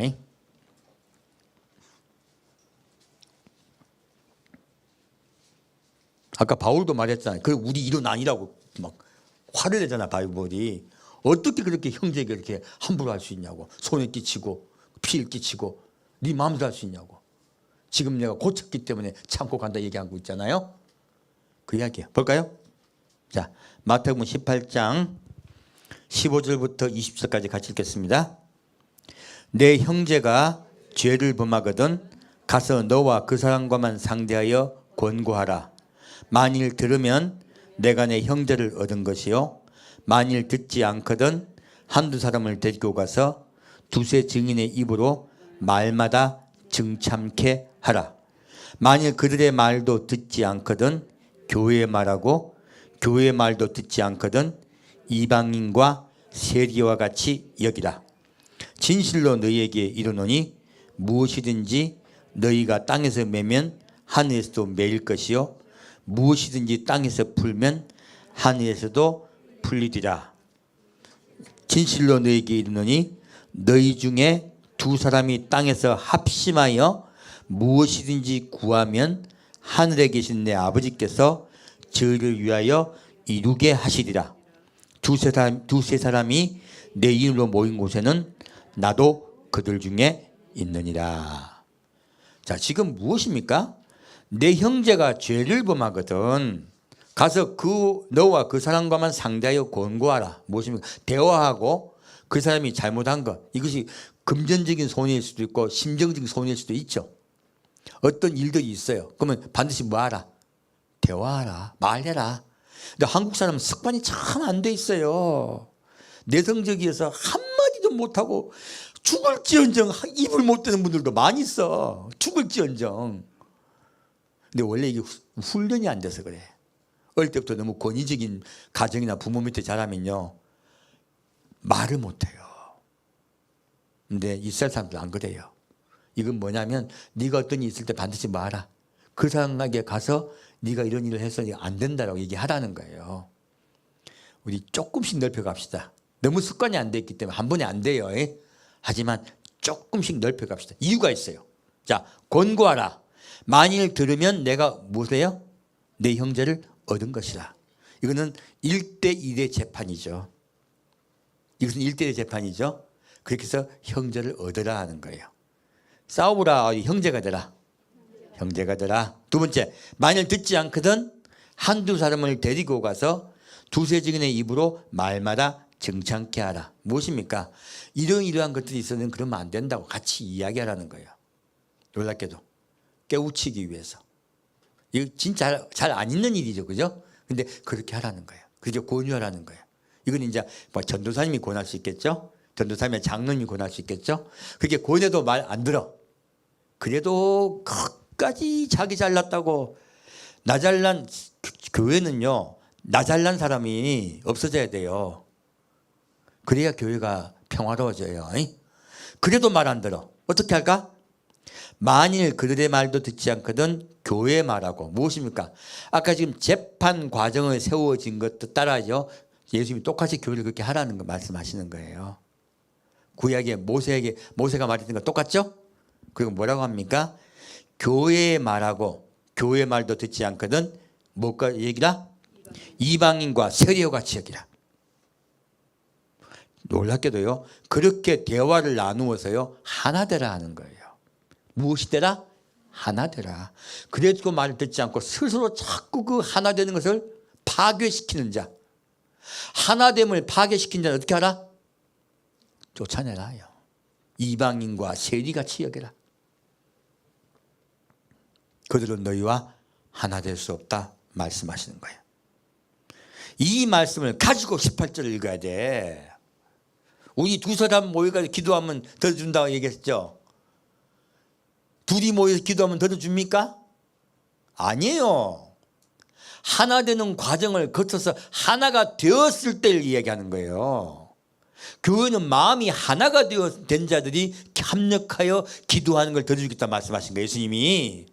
아까 바울도 말했잖아요. 우리 일은 아니라고 막 화를 내잖아. 바울이 어떻게 그렇게 형제에게 이렇게 함부로 할 수 있냐고. 손에 끼치고 피를 끼치고 네 마음대로 할 수 있냐고. 지금 내가 고쳤기 때문에 참고 간다 얘기하고 있잖아요. 그 이야기예요. 볼까요? 자, 마태복음 18장 15절부터 20절까지 같이 읽겠습니다. 내 형제가 죄를 범하거든 가서 너와 그 사람과만 상대하여 권고하라. 만일 들으면 내가 내 형제를 얻은 것이요, 만일 듣지 않거든 한두 사람을 데리고 가서 두세 증인의 입으로 말마다 증참케 하라. 만일 그들의 말도 듣지 않거든 교회의 말하고, 교회의 말도 듣지 않거든 이방인과 세리와 같이 여기라. 진실로 너희에게 이르노니 무엇이든지 너희가 땅에서 매면 하늘에서도 매일 것이요, 무엇이든지 땅에서 풀면 하늘에서도 풀리리라. 진실로 너희에게 이르노니 너희 중에 두 사람이 땅에서 합심하여 무엇이든지 구하면 하늘에 계신 내 아버지께서 저희를 위하여 이루게 하시리라. 두세 사람이 내 이름으로 모인 곳에는 나도 그들 중에 있느니라. 자, 지금 무엇입니까? 내 형제가 죄를 범하거든 가서 너와 그 사람과만 상대하여 권고하라. 무엇입니까? 대화하고 그 사람이 잘못한 것, 이것이 금전적인 손해일 수도 있고 심정적인 손해일 수도 있죠. 어떤 일들이 있어요. 그러면 반드시 뭐 하라? 대화하라. 말해라. 근데 한국 사람은 습관이 참 안 돼 있어요. 내성적이어서 한마디도 못하고 죽을지언정 입을 못 대는 분들도 많이 있어. 죽을지언정. 근데 원래 이게 훈련이 안 돼서 그래. 어릴 때부터 너무 권위적인 가정이나 부모 밑에 자라면요, 말을 못해요. 근데 이스라엘 사람들 안 그래요. 이건 뭐냐면 네가 어떤 일이 있을 때 반드시 말하라. 그 사람에게 가서 네가 이런 일을 해서 안 된다라고 얘기하라는 거예요. 우리 조금씩 넓혀갑시다. 너무 습관이 안 돼 있기 때문에 한 번에 안 돼요. 하지만 조금씩 넓혀갑시다. 이유가 있어요. 자, 권고하라. 만일 들으면 내가 무엇이에요? 내 형제를 얻은 것이라. 이거는 1대1의 재판이죠. 이것은 1대1의 재판이죠. 그렇게 해서 형제를 얻으라 하는 거예요. 싸우라. 형제가 되라. 형제가 되라. 두 번째, 만일 듣지 않거든 한두 사람을 데리고 가서 두세 증인의 입으로 말마다 정창케 하라. 무엇입니까? 이러한 것들이 있어서는 그러면 안 된다고 같이 이야기하라는 거예요. 놀랍게도 깨우치기 위해서. 이거 진짜 잘 안 있는 일이죠, 그죠? 근데 그렇게 하라는 거예요. 그렇게 권유하라는 거예요. 이건 이제 뭐 전도사님이 권할 수 있겠죠. 전도사님의 장로님이 권할 수 있겠죠. 그렇게 권해도 말 안 들어. 그래도 끝까지 자기 잘났다고. 나 잘난 교회는요, 나 잘난 사람이 없어져야 돼요. 그래야 교회가 평화로워져요. 그래도 말 안 들어. 어떻게 할까? 만일 그들의 말도 듣지 않거든 교회의 말하고. 무엇입니까? 아까 지금 재판 과정을 세워진 것도 따라죠. 예수님이 똑같이 교회를 그렇게 하라는 거 말씀하시는 거예요. 구약에 모세가 말했던 거 똑같죠? 그리고 뭐라고 합니까? 교회의 말하고 교회의 말도 듣지 않거든 뭐가 얘기라? 이방인과 세리와 같이 여기라. 놀랍게도요, 그렇게 대화를 나누어서요 하나 되라 하는 거예요. 무엇이 되라? 하나 되라. 그래도 말을 듣지 않고 스스로 자꾸 그 하나 되는 것을 파괴시키는 자, 하나됨을 파괴시킨 자는 어떻게 하라? 쫓아내라요. 이방인과 세리같이 여겨라. 그들은 너희와 하나 될 수 없다 말씀하시는 거예요. 이 말씀을 가지고 18절을 읽어야 돼. 우리 두 사람 모여가지고 기도하면 들어준다고 얘기했죠. 둘이 모여서 기도하면 들어줍니까? 아니에요. 하나 되는 과정을 거쳐서 하나가 되었을 때를 이야기하는 거예요. 교회는 마음이 하나가 된 자들이 협력하여 기도하는 걸 들어주겠다 말씀하신 거예요. 예수님이.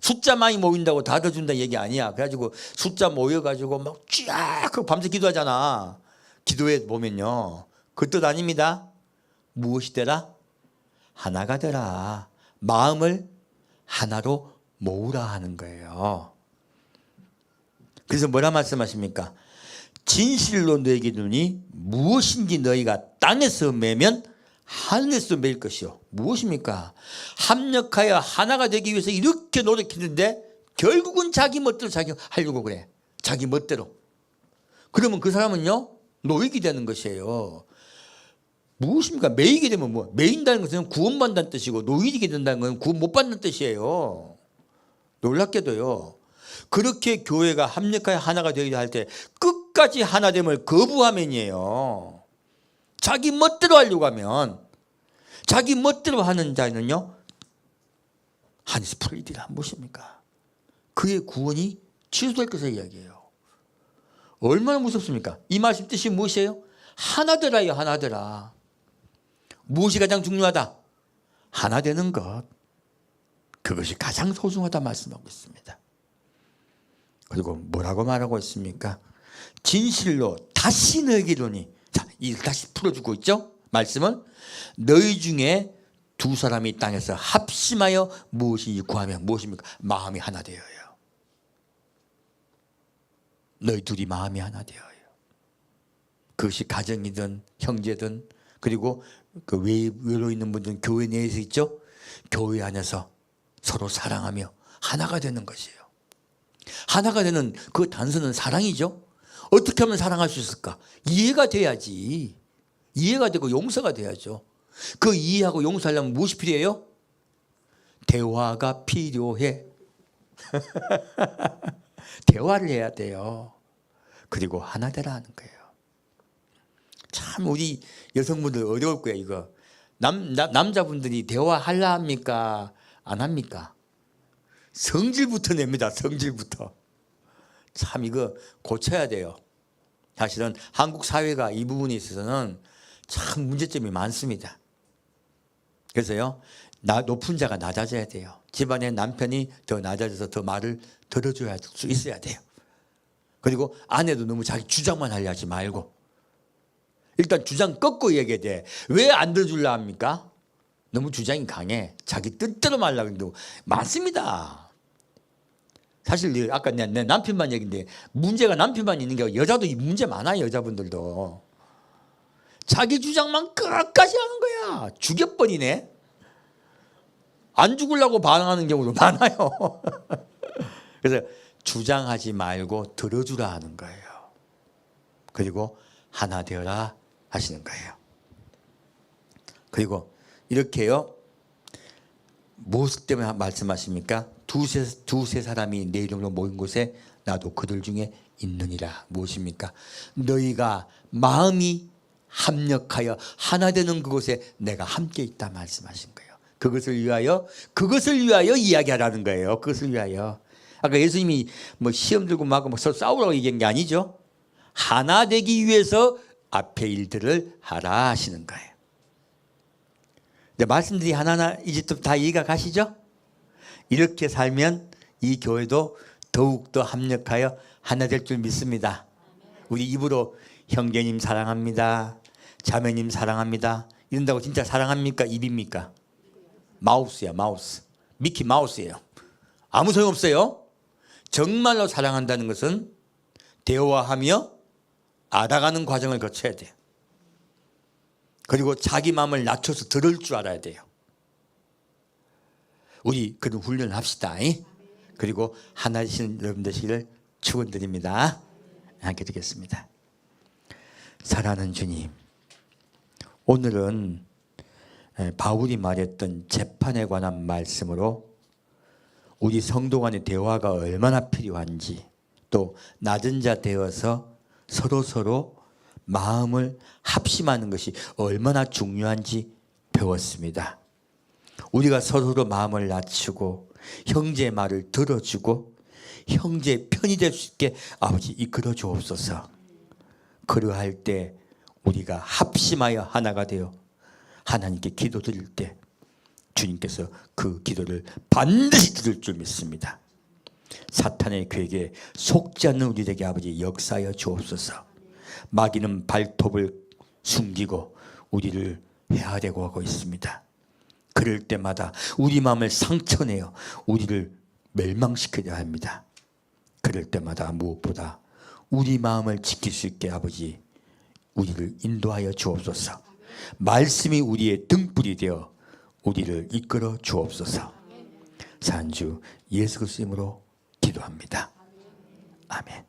숫자 많이 모인다고 다 들어준다 얘기 아니야. 그래가지고 숫자 모여가지고 막 쫙 밤새 기도하잖아. 기도에 보면요, 그 뜻 아닙니다. 무엇이 되라? 하나가 되라. 마음을 하나로 모으라 하는 거예요. 그래서 뭐라 말씀하십니까? 진실로 너에게 이르노니 무엇인지 너희가 땅에서 매면 하늘에서 매일 것이요. 무엇입니까? 합력하여 하나가 되기 위해서 이렇게 노력했는데 결국은 자기 멋대로 자기 하려고 그래. 자기 멋대로. 그러면 그 사람은요 노익이 되는 것이에요. 무엇입니까? 매이게 되면 뭐? 매인다는 것은 구원받는다는 뜻이고 노익이 된다는 건 구원 못 받는 뜻이에요. 놀랍게도요. 그렇게 교회가 합력하여 하나가 되기도 할 때 끝까지 하나됨을 거부하면이에요. 자기 멋대로 하려고 하면, 자기 멋대로 하는 자는요 한에서 풀리리라. 무엇입니까? 그의 구원이 취소될 것을 이야기해요. 얼마나 무섭습니까? 이 말씀 뜻이 무엇이에요? 하나 되라요. 하나 되라. 무엇이 가장 중요하다? 하나 되는 것. 그것이 가장 소중하다 말씀하고 있습니다. 그리고 뭐라고 말하고 있습니까? 진실로 다시 너희에게로니. 자, 이걸 다시 풀어주고 있죠? 말씀은 너희 중에 두 사람이 땅에서 합심하여 무엇이 구하면 무엇입니까? 마음이 하나 되어요. 너희 둘이 마음이 하나 되어요. 그것이 가정이든 형제든, 그리고 그 외로 있는 분들은 교회 내에서 있죠? 교회 안에서 서로 사랑하며 하나가 되는 것이에요. 하나가 되는 그 단서는 사랑이죠. 어떻게 하면 사랑할 수 있을까? 이해가 돼야지. 이해가 되고 용서가 돼야죠. 그 이해하고 용서하려면 무엇이 필요해요? 대화가 필요해. 대화를 해야 돼요. 그리고 하나 되라 하는 거예요. 참 우리 여성분들 어려울 거예요. 이거 남자분들이 대화하려 합니까? 안 합니까? 성질부터 냅니다. 성질부터. 참 이거 고쳐야 돼요. 사실은 한국 사회가 이 부분에 있어서는 참 문제점이 많습니다. 그래서요, 높은 자가 낮아져야 돼요. 집안의 남편이 더 낮아져서 더 말을 들어줘야 수 있어야 돼요. 그리고 아내도 너무 자기 주장만 하려 하지 말고, 일단 주장 꺾고 얘기해야 돼. 왜 안 들어주려 합니까? 너무 주장이 강해. 자기 뜻대로 말라고 해도 많습니다. 사실 아까 내 남편만 얘기인데 문제가 남편만 있는 게 아니라 여자도 문제 많아요. 여자분들도 자기 주장만 끝까지 하는 거야. 죽여버리네. 안 죽으려고 반항하는 경우도 많아요. 그래서 주장하지 말고 들어주라 하는 거예요. 그리고 하나 되어라 하시는 거예요. 그리고 이렇게요, 무엇 때문에 말씀하십니까? 두세 사람이 내 이름으로 모인 곳에 나도 그들 중에 있느니라. 무엇입니까? 너희가 마음이 합력하여 하나 되는 그곳에 내가 함께 있다 말씀하신 거예요. 그것을 위하여 이야기하라는 거예요. 그것을 위하여. 아까 예수님이 뭐 시험 들고 막 서로 싸우라고 얘기한 게 아니죠. 하나 되기 위해서 앞에 일들을 하라 하시는 거예요. 말씀들이 하나하나 이제 또 다 이해가 가시죠? 이렇게 살면 이 교회도 더욱더 합력하여 하나 될 줄 믿습니다. 우리 입으로 형제님 사랑합니다, 자매님 사랑합니다 이런다고 진짜 사랑합니까? 입입니까? 마우스야, 마우스. 미키 마우스예요. 아무 소용없어요. 정말로 사랑한다는 것은 대화하며 알아가는 과정을 거쳐야 돼요. 그리고 자기 마음을 낮춰서 들을 줄 알아야 돼요. 우리 그런 훈련을 합시다. 그리고 하나 되시는 여러분 되시기를 축원드립니다. 함께 드리겠습니다. 사랑하는 주님, 오늘은 바울이 말했던 재판에 관한 말씀으로 우리 성도 간의 대화가 얼마나 필요한지, 또 낮은 자 되어서 서로 마음을 합심하는 것이 얼마나 중요한지 배웠습니다. 우리가 서로 마음을 낮추고 형제의 말을 들어주고 형제의 편이 될 수 있게 아버지 이끌어 주옵소서. 그러할 때 우리가 합심하여 하나가 되어 하나님께 기도드릴 때 주님께서 그 기도를 반드시 들을 줄 믿습니다. 사탄의 괴계에 속지 않는 우리에게 아버지 역사하여 주옵소서. 마귀는 발톱을 숨기고 우리를 해하려고 하고 있습니다. 그럴 때마다 우리 마음을 상처내어 우리를 멸망시키려 합니다. 그럴 때마다 무엇보다 우리 마음을 지킬 수 있게 아버지 우리를 인도하여 주옵소서. 말씀이 우리의 등불이 되어 우리를 이끌어 주옵소서. 산주 예수 그리스도 이름으로 기도합니다. 아멘.